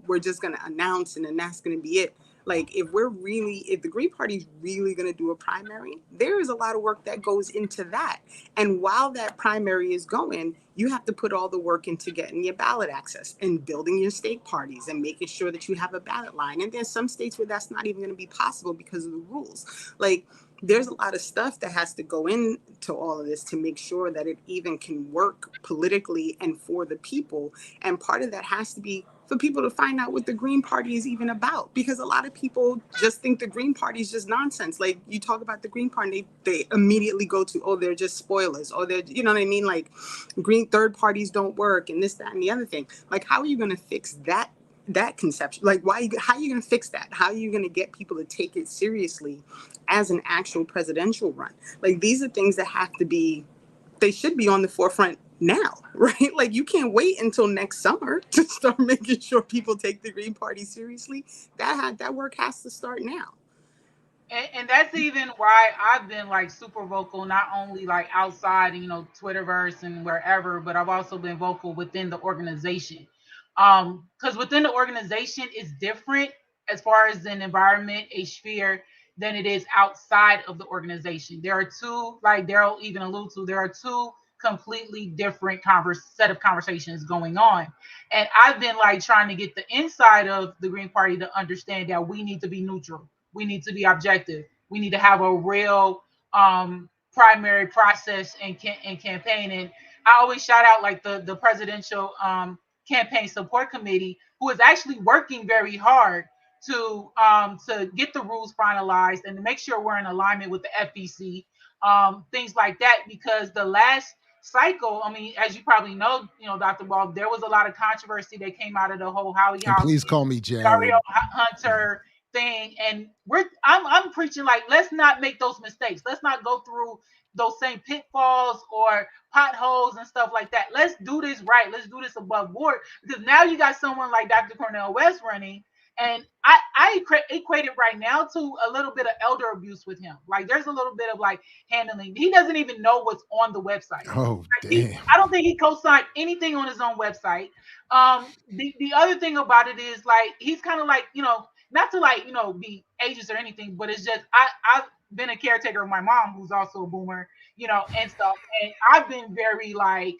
Speaker 2: we're just going to announce and then that's going to be it. Like if the Green Party's really going to do a primary, there is a lot of work that goes into that. And while that primary is going, you have to put all the work into getting your ballot access and building your state parties and making sure that you have a ballot line. And there's some states where that's not even going to be possible because of the rules. Like there's a lot of stuff that has to go into all of this to make sure that it even can work politically and for the people. And part of that has to be for people to find out what the Green Party is even about, because a lot of people just think the Green Party is just nonsense. Like you talk about the Green Party, they immediately go to, oh, they're just spoilers, or they're, you know what I mean? Like green third parties don't work and this, that, and the other thing. Like, how are you going to fix that conception? Like, how are you going to fix that? How are you going to get people to take it seriously as an actual presidential run? Like, these are things that they should be on the forefront now, right? Like you can't wait until next summer to start making sure people take the Green Party seriously. That work has to start now.
Speaker 3: And that's even why I've been like super vocal, not only like outside, Twitterverse and wherever, but I've also been vocal within the organization. Because within the organization is different as far as an environment, a sphere, than it is outside of the organization. There are two, like Daryl even alluded to, there are two completely different set of conversations going on. And I've been like trying to get the inside of the Green Party to understand that we need to be neutral. We need to be objective. We need to have a real primary process and campaign. And I always shout out like the presidential campaign support committee, who is actually working very hard to get the rules finalized and to make sure we're in alignment with the FEC, things like that. Because the last cycle, I mean, as you probably know, Dr. Ball, there was a lot of controversy that came out of the whole Howie
Speaker 1: And
Speaker 3: House,
Speaker 1: please call me Jared.
Speaker 3: Dario Hunter thing. And I'm preaching like, let's not make those mistakes. Let's not go through those same pitfalls or potholes and stuff like that. Let's do this right. Let's do this above board, because now you got someone like Dr. Cornel West running. And I equate it right now to a little bit of elder abuse with him. Like there's a little bit of like handling. He doesn't even know what's on the website.
Speaker 1: Oh,
Speaker 3: Like,
Speaker 1: damn.
Speaker 3: I don't think he co-signed anything on his own website. The other thing about it is like he's kind of like, not to like, be ageist or anything, but it's just I've been a caretaker of my mom, who's also a boomer, and stuff. And I've been very like,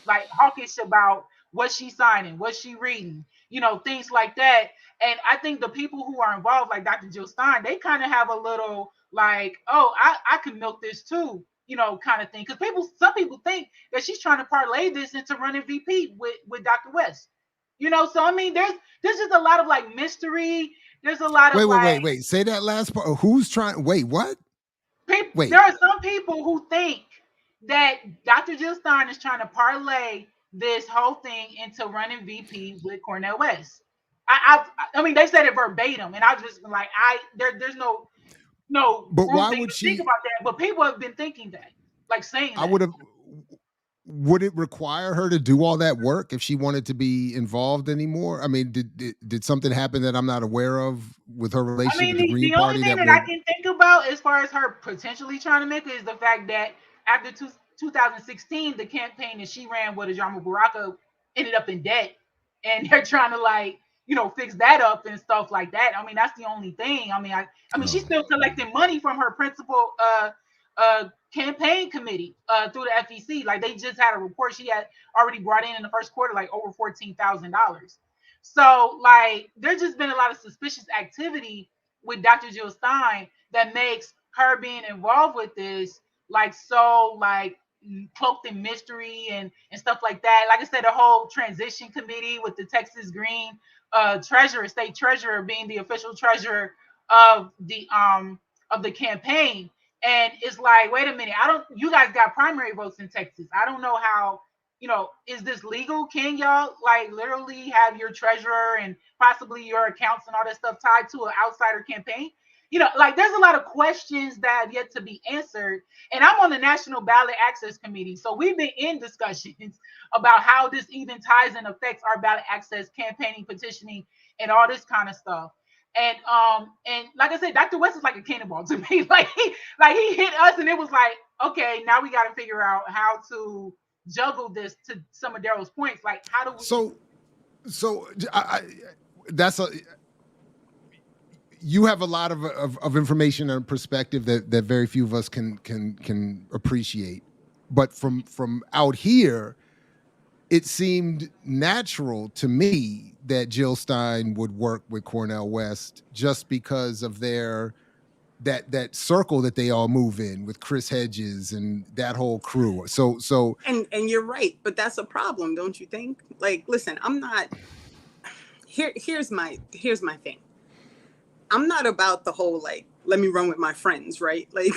Speaker 3: like hawkish about what she's signing, what she reading, things like that. And I think the people who are involved, like Dr. Jill Stein, they kind of have a little like, oh, I can milk this too, kind of thing. Because some people think that she's trying to parlay this into running VP with Dr. West. So I mean, there's just a lot of like mystery. There's a lot of
Speaker 1: Wait. Say that last part. Who's trying? Wait, what? Wait.
Speaker 3: There are some people who think that Dr. Jill Stein is trying to parlay this whole thing into running VP with Cornel West. I mean, they said it verbatim, and I've just been like, there's no
Speaker 1: But
Speaker 3: room
Speaker 1: why
Speaker 3: to
Speaker 1: would
Speaker 3: think
Speaker 1: she?
Speaker 3: about that. But people have been thinking that, like saying
Speaker 1: I
Speaker 3: that.
Speaker 1: would have. Would it require her to do all that work if she wanted to be involved anymore? I mean, did something happen that I'm not aware of with her
Speaker 3: I
Speaker 1: relationship
Speaker 3: mean,
Speaker 1: with the Green
Speaker 3: the only
Speaker 1: Party
Speaker 3: thing
Speaker 1: that
Speaker 3: that I
Speaker 1: would?
Speaker 3: can think about as far as her potentially trying to make it is the fact that after 2016, the campaign that she ran with Ajamu Baraka ended up in debt, and they're trying to like, fix that up and stuff like that. I mean, that's the only thing. I mean, she's
Speaker 1: Oh,
Speaker 3: still collecting money from her principal campaign committee through the FEC. Like they just had a report she had already brought in the first quarter, like over $14,000. So like there's just been a lot of suspicious activity with Dr. Jill Stein that makes her being involved with this like so like cloaked in mystery and stuff like that. Like I said, the whole transition committee with the Texas Green treasurer, state treasurer, being the official treasurer of the campaign. And it's like, wait a minute, you guys got primary votes in Texas. I don't know how, is this legal? Can y'all like literally have your treasurer and possibly your accounts and all that stuff tied to an outsider campaign? Like there's a lot of questions that have yet to be answered. And I'm on the National Ballot Access Committee. So we've been in discussions about how this even ties and affects our ballot access campaigning, petitioning, and all this kind of stuff. And like I said, Dr. West is like a cannonball to me. He hit us and it was like, okay, now we got to figure out how to juggle this. To some of Daryl's points, like how do we
Speaker 1: so that's you have a lot of information and perspective that very few of us can appreciate. But from out here, it seemed natural to me that Jill Stein would work with Cornel West just because of their that circle that they all move in with Chris Hedges and that whole crew. So
Speaker 2: and you're right, but that's a problem, don't you think? Like, listen, I'm not here's my thing. I'm not about the whole like, let me run with my friends, right? Like,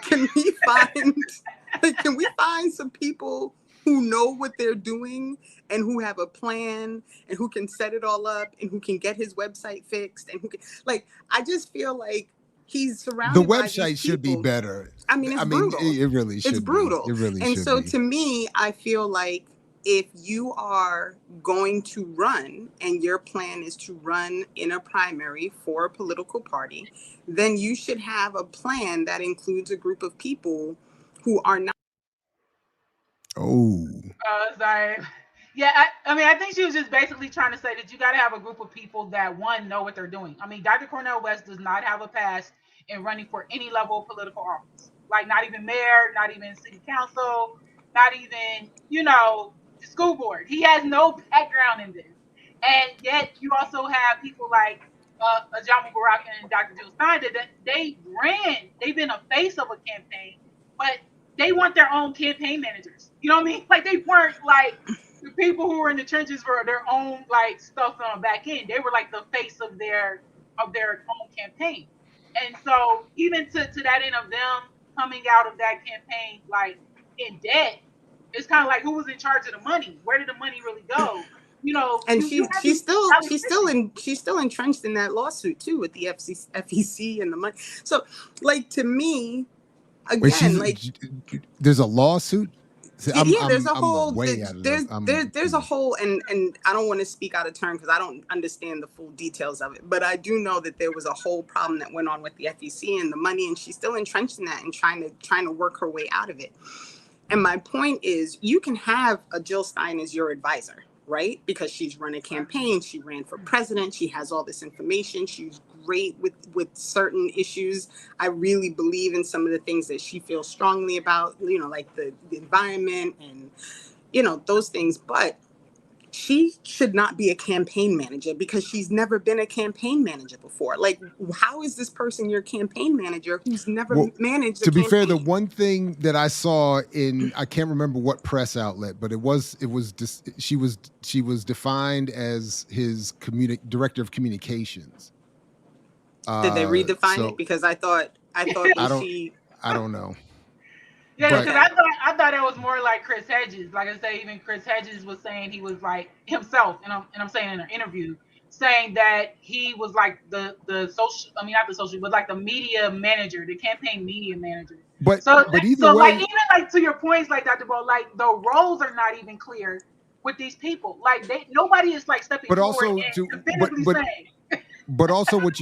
Speaker 2: can we find some people who know what they're doing and who have a plan and who can set it all up and who can get his website fixed and who can, like, I just feel like he's surrounded
Speaker 1: the
Speaker 2: by
Speaker 1: website
Speaker 2: these
Speaker 1: should be
Speaker 2: people.
Speaker 1: better.
Speaker 2: I mean, it's brutal.
Speaker 1: It really should.
Speaker 2: It's brutal.
Speaker 1: It really
Speaker 2: and
Speaker 1: should
Speaker 2: so
Speaker 1: be.
Speaker 2: To me, I feel like if you are going to run and your plan is to run in a primary for a political party, then you should have a plan that includes a group of people who are not.
Speaker 1: Oh.
Speaker 3: Sorry. Yeah, I think she was just basically trying to say that you got to have a group of people that, one, know what they're doing. I mean, Dr. Cornel West does not have a past in running for any level of political office. Like, not even mayor, not even city council, not even, the school board. He has no background in this. And yet, you also have people like Ajamu Barak and Dr. Jill Stein that they've been a face of a campaign, but they want their own campaign managers. You know what I mean? Like, they weren't like the people who were in the trenches for their own like stuff on the back end. They were like the face of their own campaign. And so even to that end of them coming out of that campaign like in debt, it's kind of like, who was in charge of the money? Where did the money really go?
Speaker 2: And she's still entrenched in that lawsuit too with the FEC and the money. So, like, to me, again,
Speaker 1: there's a lawsuit.
Speaker 2: There's a whole, and I don't want to speak out of turn because I don't understand the full details of it, but I do know that there was a whole problem that went on with the FEC and the money, and she's still entrenched in that and trying to work her way out of it. And my point is, you can have a Jill Stein as your advisor, right? Because she's run a campaign, she ran for president, she has all this information, she's great with certain issues. I really believe in some of the things that she feels strongly about, like the environment and, those things. But she should not be a campaign manager because she's never been a campaign manager before. Like, how is this person your campaign manager who's never managed a campaign?
Speaker 1: To be fair, the one thing that I saw I can't remember what press outlet, but she was defined as his director of communications.
Speaker 2: Did they redefine it? Because I thought
Speaker 1: I don't know.
Speaker 3: Yeah, because I thought it was more like Chris Hedges. Like I say, even Chris Hedges was saying he was like himself, and I'm saying in an interview, saying that he was like the social. I mean, not the social, but like the media manager, the campaign media manager. But either way, like even like to your points, like Dr. Bo, like the roles are not even clear with these people. Like nobody is like stepping forward and definitively saying.
Speaker 1: But also what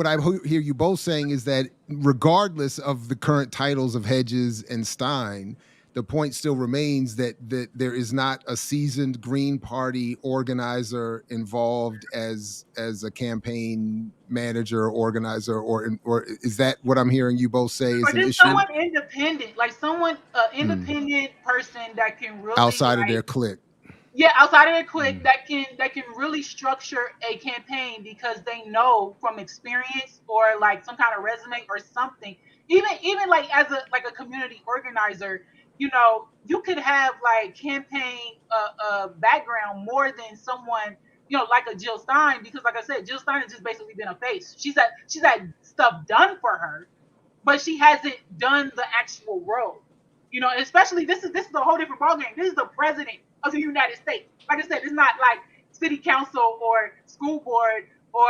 Speaker 1: I hear you both saying is that regardless of the current titles of Hedges and Stein, the point still remains that there is not a seasoned Green Party organizer involved as a campaign manager, organizer, or is that what I'm hearing you both say is an issue?
Speaker 3: Someone independent, like someone independent person that can really
Speaker 1: outside of their clique.
Speaker 3: Yeah, outside of their clique that can really structure a campaign because they know from experience or like some kind of resume or something. Even like as a community organizer, you could have like campaign background more than someone, like a Jill Stein, because like I said, Jill Stein has just basically been a face. She's had stuff done for her, but she hasn't done the actual role. Especially this is a whole different ballgame. This is the president of the United States. Like I said, it's not like city council or school board or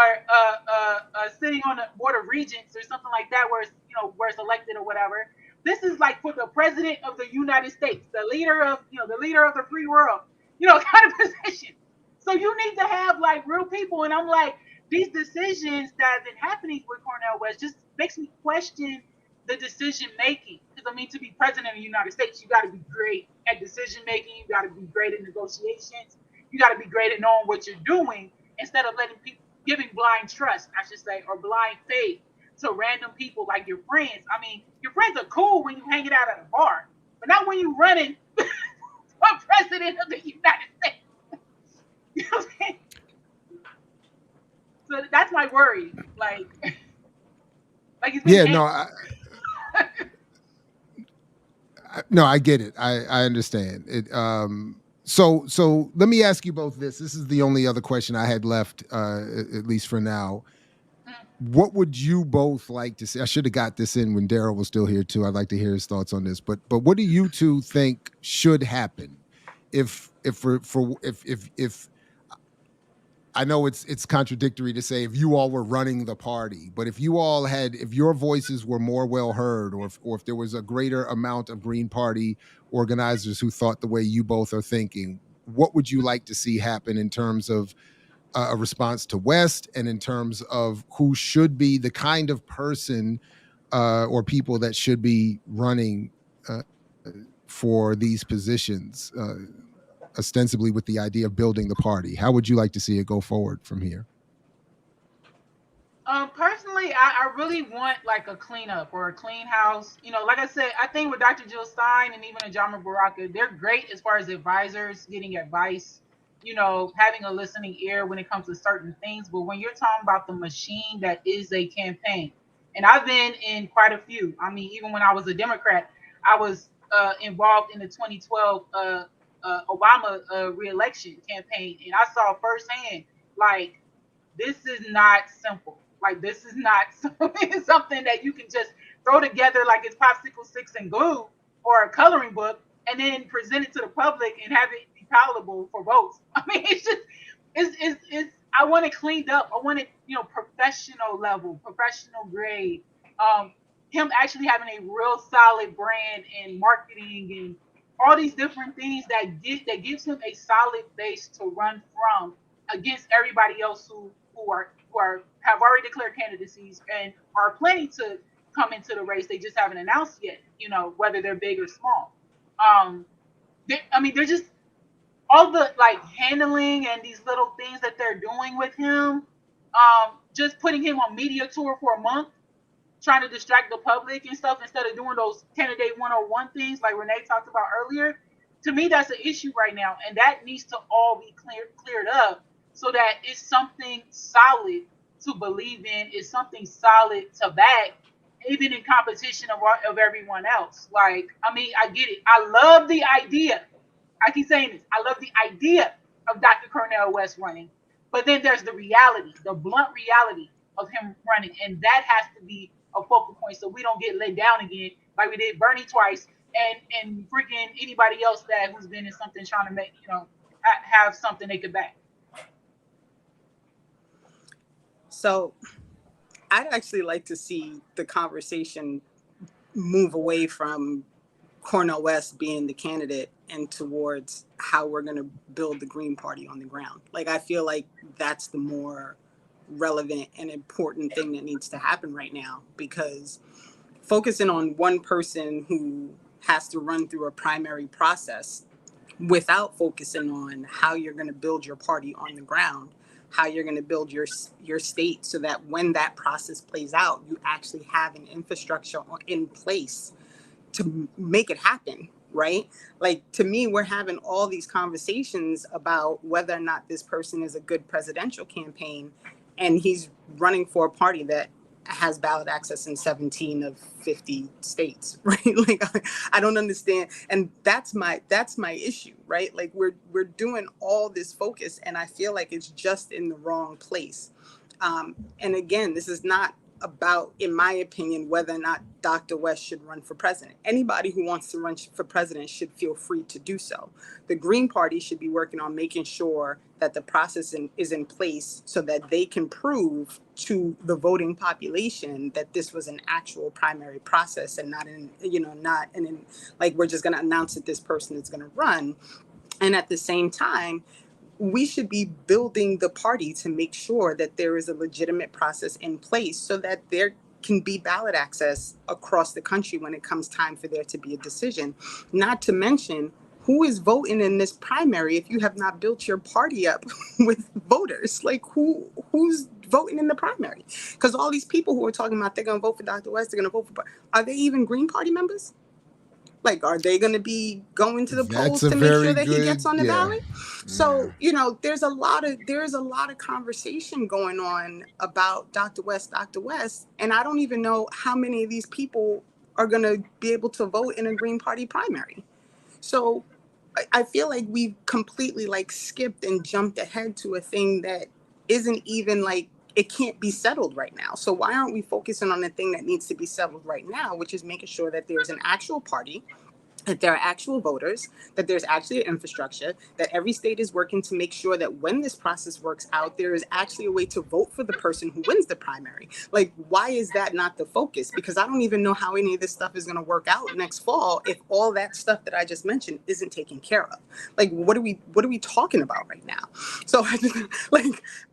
Speaker 3: sitting on the board of regents or something like that, where it's elected or whatever. This is like for the president of the United States, the leader of the free world, kind of position. So you need to have like real people, and I'm like, these decisions that have been happening with Cornel West just makes me question the decision making. Because I mean, to be president of the United States, you got to be great at decision making. You got to be great at negotiations. You got to be great at knowing what you're doing instead of letting people giving blind trust, I should say, or blind faith to random people like your friends. I mean, your friends are cool when you hang it out at a bar, but not when you running for president of the United States. You know what I'm saying? So that's my worry. Like it's been
Speaker 1: Yeah, no, I get it. I understand it. So let me ask you both this. This is the only other question I had left, at least for now. What would you both like to see? I should have got this in when Daryl was still here too. I'd like to hear his thoughts on this. But what do you two think should happen if I know it's contradictory to say if you all were running the party, but if your voices were more well heard, or if there was a greater amount of Green Party organizers who thought the way you both are thinking, what would you like to see happen in terms of a response to West, and in terms of who should be the kind of person or people that should be running for these positions, ostensibly with the idea of building the party? How would you like to see it go forward from here?
Speaker 3: Personally, I really want like a cleanup or a clean house. Like I said, I think with Dr. Jill Stein and even Ajama Baraka, they're great as far as advisors, getting advice, having a listening ear when it comes to certain things. But when you're talking about the machine that is a campaign, and I've been in quite a few. I mean, even when I was a Democrat, I was involved in the 2012 Obama reelection campaign, and I saw firsthand, like, this is not simple. Like, this is not something that you can just throw together like it's popsicle sticks and glue or a coloring book and then present it to the public and have it be palatable for votes. I mean, it's I want it cleaned up. I want it, professional level, professional grade. Him actually having a real solid brand and marketing and all these different things that gives him a solid base to run from against everybody else who have already declared candidacies and are planning to come into the race. They just haven't announced yet, whether they're big or small. They're just all the like handling and these little things that they're doing with him. Just putting him on media tour for a month, trying to distract the public and stuff instead of doing those candidate 101 things like Renee talked about earlier. To me, that's an issue right now, and that needs to all be cleared up so that it's something solid to believe in, it's something solid to back, even in competition of everyone else. Like, I mean, I get it. I love the idea. I keep saying this. I love the idea of Dr. Cornel West running, but then there's the reality, the blunt reality of him running, and that has to be a focal point so we don't get let down again like we did Bernie twice and freaking anybody else who's been in something trying to make, have something they could back.
Speaker 2: So I'd actually like to see the conversation move away from Cornel West being the candidate and towards how we're going to build the Green Party on the ground. Like, I feel like that's the more relevant and important thing that needs to happen right now, because focusing on one person who has to run through a primary process without focusing on how you're going to build your party on the ground, how you're going to build your state so that when that process plays out, you actually have an infrastructure in place to make it happen, right? Like, to me, we're having all these conversations about whether or not this person is a good presidential campaign, and he's running for a party that has ballot access in 17 of 50 states, right? Like I don't understand, and that's my issue, right? Like we're doing all this focus, and I feel like it's just in the wrong place. And again, this is not about, in my opinion, whether or not Dr. West should run for president. Anybody who wants to run for president should feel free to do so. The Green Party should be working on making sure that the process is in place so that they can prove to the voting population that this was an actual primary process and not like we're just going to announce that this person is going to run. And at the same time, we should be building the party to make sure that there is a legitimate process in place so that there can be ballot access across the country when it comes time for there to be a decision. Not to mention, who is voting in this primary if you have not built your party up with voters? Like who's voting in the primary? Because all these people who are talking about they're going to vote for Dr. West, they're going to vote for, are they even Green Party members? Like, are they going to be going to the polls to make sure that he gets on the ballot? So, there's a lot of conversation going on about Dr. West, and I don't even know how many of these people are going to be able to vote in a Green Party primary. So I feel like we've completely skipped and jumped ahead to a thing that isn't even it can't be settled right now. So why aren't we focusing on the thing that needs to be settled right now, which is making sure that there's an actual party, that there are actual voters, that there's actually an infrastructure, that every state is working to make sure that when this process works out, there is actually a way to vote for the person who wins the primary. Like, why is that not the focus? Because I don't even know how any of this stuff is going to work out next fall if all that stuff that I just mentioned isn't taken care of. Like, what are we talking about right now? So I just,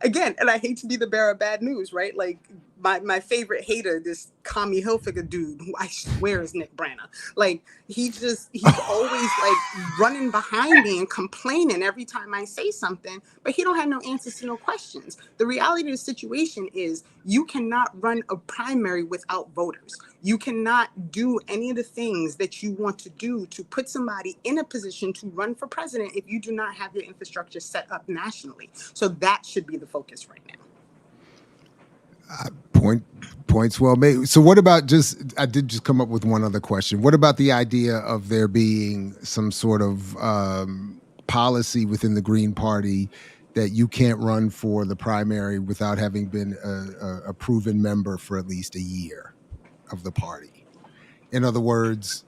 Speaker 2: again, and I hate to be the bearer of bad news, right? Like, my favorite hater, this Kami Hilfiger dude, who I swear is Nick Branna. Like, he's always running behind me and complaining every time I say something, but he don't have no answers to no questions. The reality of the situation is you cannot run a primary without voters. You cannot do any of the things that you want to do to put somebody in a position to run for president if you do not have your infrastructure set up nationally. So that should be the focus right now.
Speaker 1: Points well made. So what about I did just come up with one other question. What about the idea of there being some sort of policy within the Green Party that you can't run for the primary without having been a proven member for at least a year of the party? In other words,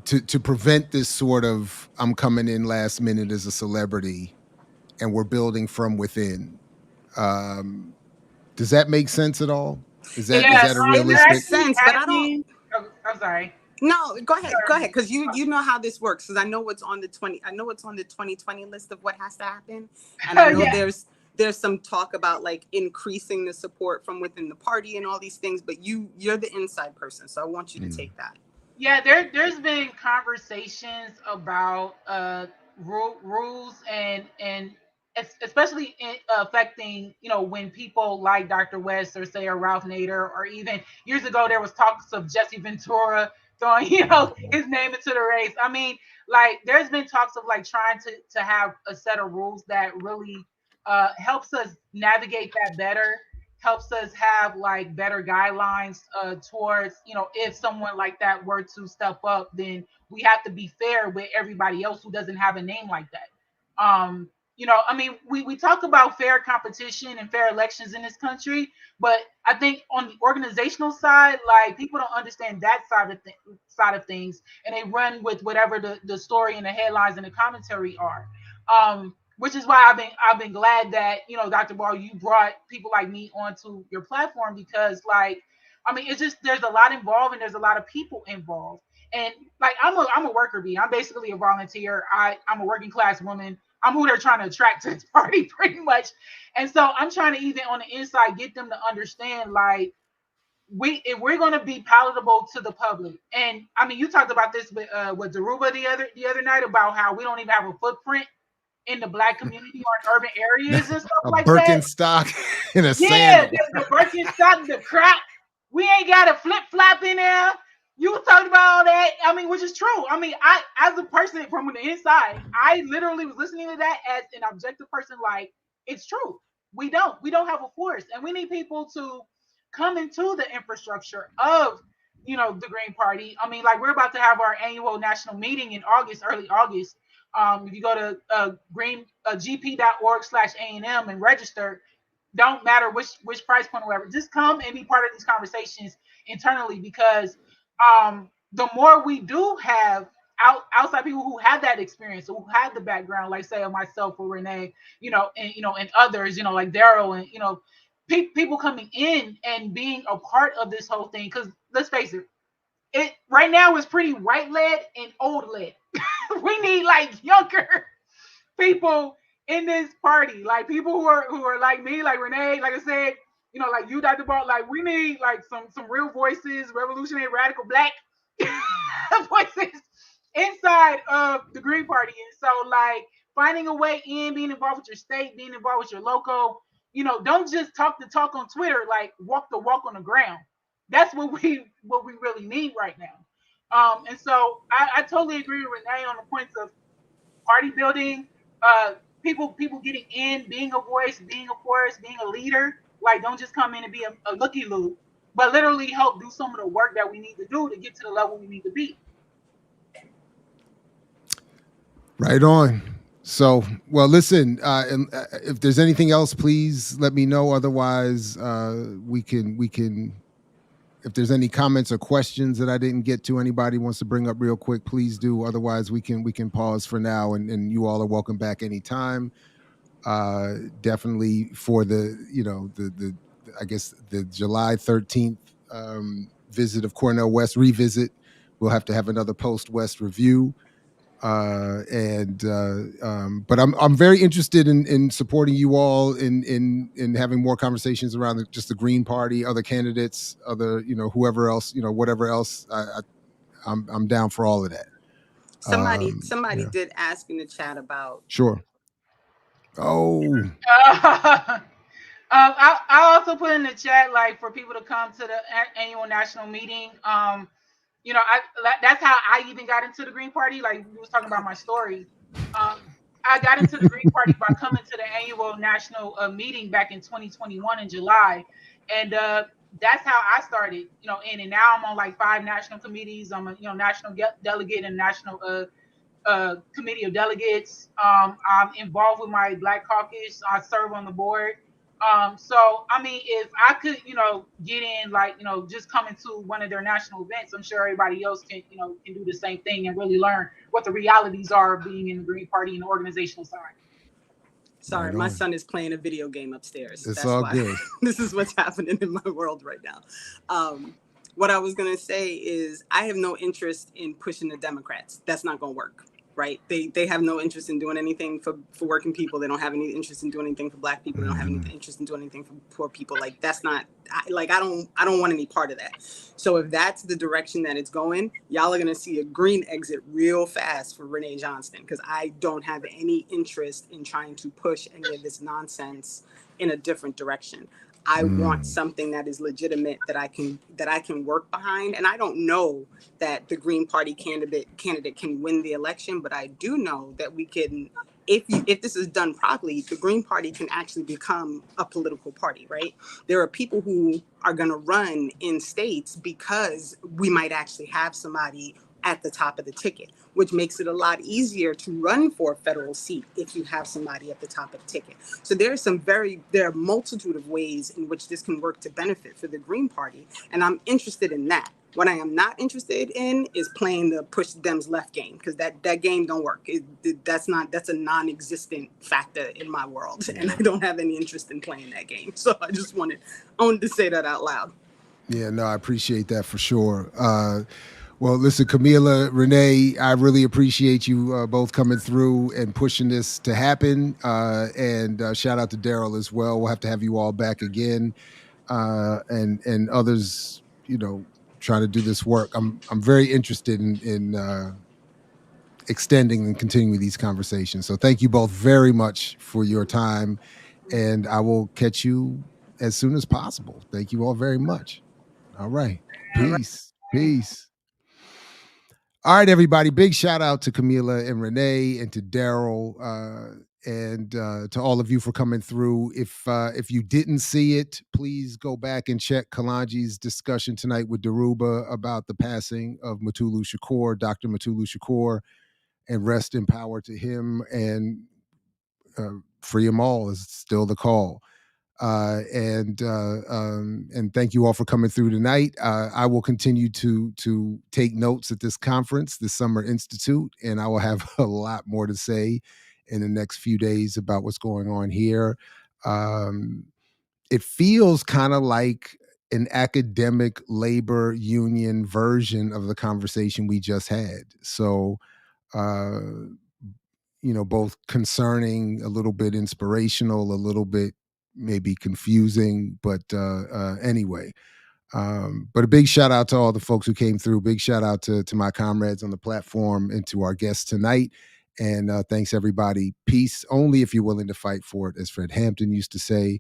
Speaker 1: to prevent this sort of, I'm coming in last minute as a celebrity and we're building from within. Does that make sense at all? Is that a realistic?
Speaker 2: It makes sense, but I don't.
Speaker 3: I'm sorry.
Speaker 2: No, go ahead, because you know how this works. Because I know what's on the 2020 list of what has to happen, and I know there's some talk about increasing the support from within the party and all these things. But you're the inside person, so I want you to take that.
Speaker 3: Yeah, there's been conversations about rules and especially affecting when people like Dr. West or say or Ralph Nader, or even years ago there was talks of Jesse Ventura throwing his name into the race. I mean, there's been talks of trying to have a set of rules that really helps us navigate that better, helps us have better guidelines towards if someone like that were to step up, then we have to be fair with everybody else who doesn't have a name like that. I mean, we talk about fair competition and fair elections in this country, but I think on the organizational side, people don't understand that side of things, and they run with whatever the story and the headlines and the commentary are. Which is why I've been glad that Dr. Ball, you brought people like me onto your platform, because I mean, it's just there's a lot involved and there's a lot of people involved, and I'm a worker bee. I'm basically a volunteer. I'm a working class woman. I'm who they're trying to attract to this party pretty much, and so I'm trying to even on the inside get them to understand if we're going to be palatable to the public. And I mean, you talked about this with Daruba the other night about how we don't even have a footprint in the Black community or in urban areas and stuff like that.
Speaker 1: Birkenstock in a sandal.
Speaker 3: Yeah, the Birkenstock, the crap. We ain't got a flip flop in there. You talked about all that. I mean, which is true. I mean, I, as a person from the inside, I literally was listening to that as an objective person. It's true. We don't have a force, and we need people to come into the infrastructure of, the Green Party. I mean, like, we're about to have our annual national meeting in August, early August. If you go to gp.org/A&M and register, don't matter which price point or whatever, just come and be part of these conversations internally, because the more we do have outside people who have that experience, who have the background, like say myself or Renee, and others, like Daryl, and people coming in and being a part of this whole thing. Because let's face it right now is pretty white led and old led. We need like younger people in this party, like people who are like me, like Renee, like I said, like you, Dr. Ball. Like, we need like some real voices, revolutionary, radical, black voices inside of the Green Party. And so, like, finding a way in, being involved with your state, being involved with your local, don't just talk the talk on Twitter, like walk the walk on the ground. That's what we really need right now. And so I totally agree with Renee on the points of party building, uh, people getting in, being a voice, being a force, being a leader. Like, don't just come in and be a looky loo, but literally help do some of the work that we need to do to get to the level we need to be.
Speaker 1: Right on. So, well, listen, if there's anything else, please let me know. Otherwise, we can, if there's any comments or questions that I didn't get to, anybody wants to bring up real quick, please do. Otherwise, we can pause for now, and you all are welcome back anytime. Definitely for the, the I guess the July 13th visit of Cornel West revisit, we'll have to have another post West review. But I'm very interested in supporting you all in having more conversations around just the Green Party, other candidates, other whoever else, whatever else. I'm down for all of that.
Speaker 2: Somebody
Speaker 1: Yeah.
Speaker 2: did ask in the chat about.
Speaker 1: Sure. Oh.
Speaker 3: I also put in the chat, like, for people to come to the annual national meeting. That's how I even got into the Green Party. Like, we was talking about my story. I got into the Green Party by coming to the annual national meeting back in 2021 in July, and that's how I started. And now I'm on like 5 national committees. I'm a national delegate and national committee of delegates. I'm involved with my Black Caucus. I serve on the board. So I mean, if I could, get in, like, just coming to one of their national events, I'm sure everybody else can do the same thing and really learn what the realities are of being in the Green Party and the organizational side.
Speaker 2: Sorry,
Speaker 1: Right
Speaker 2: my
Speaker 1: on.
Speaker 2: son is playing a video game upstairs.
Speaker 1: It's
Speaker 2: That's
Speaker 1: all
Speaker 2: why
Speaker 1: good.
Speaker 2: this is what's happening in my world right now. What I was gonna say is I have no interest in pushing the Democrats. That's not gonna work. Right? They have no interest in doing anything for working people. They don't have any interest in doing anything for Black people. They don't have any interest in doing anything for poor people. Like, that's not, I don't want any part of that. So if that's the direction that it's going, y'all are gonna see a green exit real fast for Renee Johnston, because I don't have any interest in trying to push any of this nonsense in a different direction. I want something that is legitimate, that I can work behind. And I don't know that the Green Party candidate can win the election, but I do know that we can, if this is done properly, the Green Party can actually become a political party, right? There are people who are going to run in states because we might actually have somebody at the top of the ticket, which makes it a lot easier to run for a federal seat if you have somebody at the top of the ticket. So there are a multitude of ways in which this can work to benefit for the Green Party, and I'm interested in that. What I am not interested in is playing the push Dems left game, because that game don't work. That's a non-existent factor in my world, and I don't have any interest in playing that game. So I wanted to say that out loud.
Speaker 1: Yeah, no, I appreciate that for sure. Well, listen, Kamilah, Renee, I really appreciate you both coming through and pushing this to happen. And shout out to Daryl as well. We'll have to have you all back again, and others, trying to do this work. I'm very interested in extending and continuing these conversations. So thank you both very much for your time, and I will catch you as soon as possible. Thank you all very much. All right. Peace. Peace. All right, everybody. Big shout out to Kamilah and Renee and to Daryl. and to all of you for coming through. If you didn't see it, please go back and check Kalanji's discussion tonight with Daruba about the passing of Mutulu Shakur, Dr. Mutulu Shakur, and rest in power to him, and free them all is still the call. And thank you all for coming through tonight. I will continue to take notes at this conference, the Summer Institute, and I will have a lot more to say in the next few days about what's going on here. It feels kind of like an academic labor union version of the conversation we just had. So, both concerning, a little bit inspirational, a little bit maybe confusing, but anyway. But a big shout out to all the folks who came through. Big shout out to my comrades on the platform and to our guests tonight. And thanks, everybody. Peace only if you're willing to fight for it, as Fred Hampton used to say.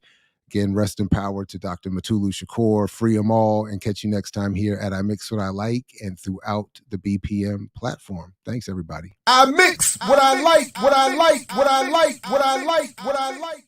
Speaker 1: Again, rest in power to Dr. Mutulu Shakur. Free them all, and catch you next time here at I Mix What I Like and throughout the BPM platform. Thanks, everybody.
Speaker 5: I mix what I like, what I like, what I like, what I like, what I like.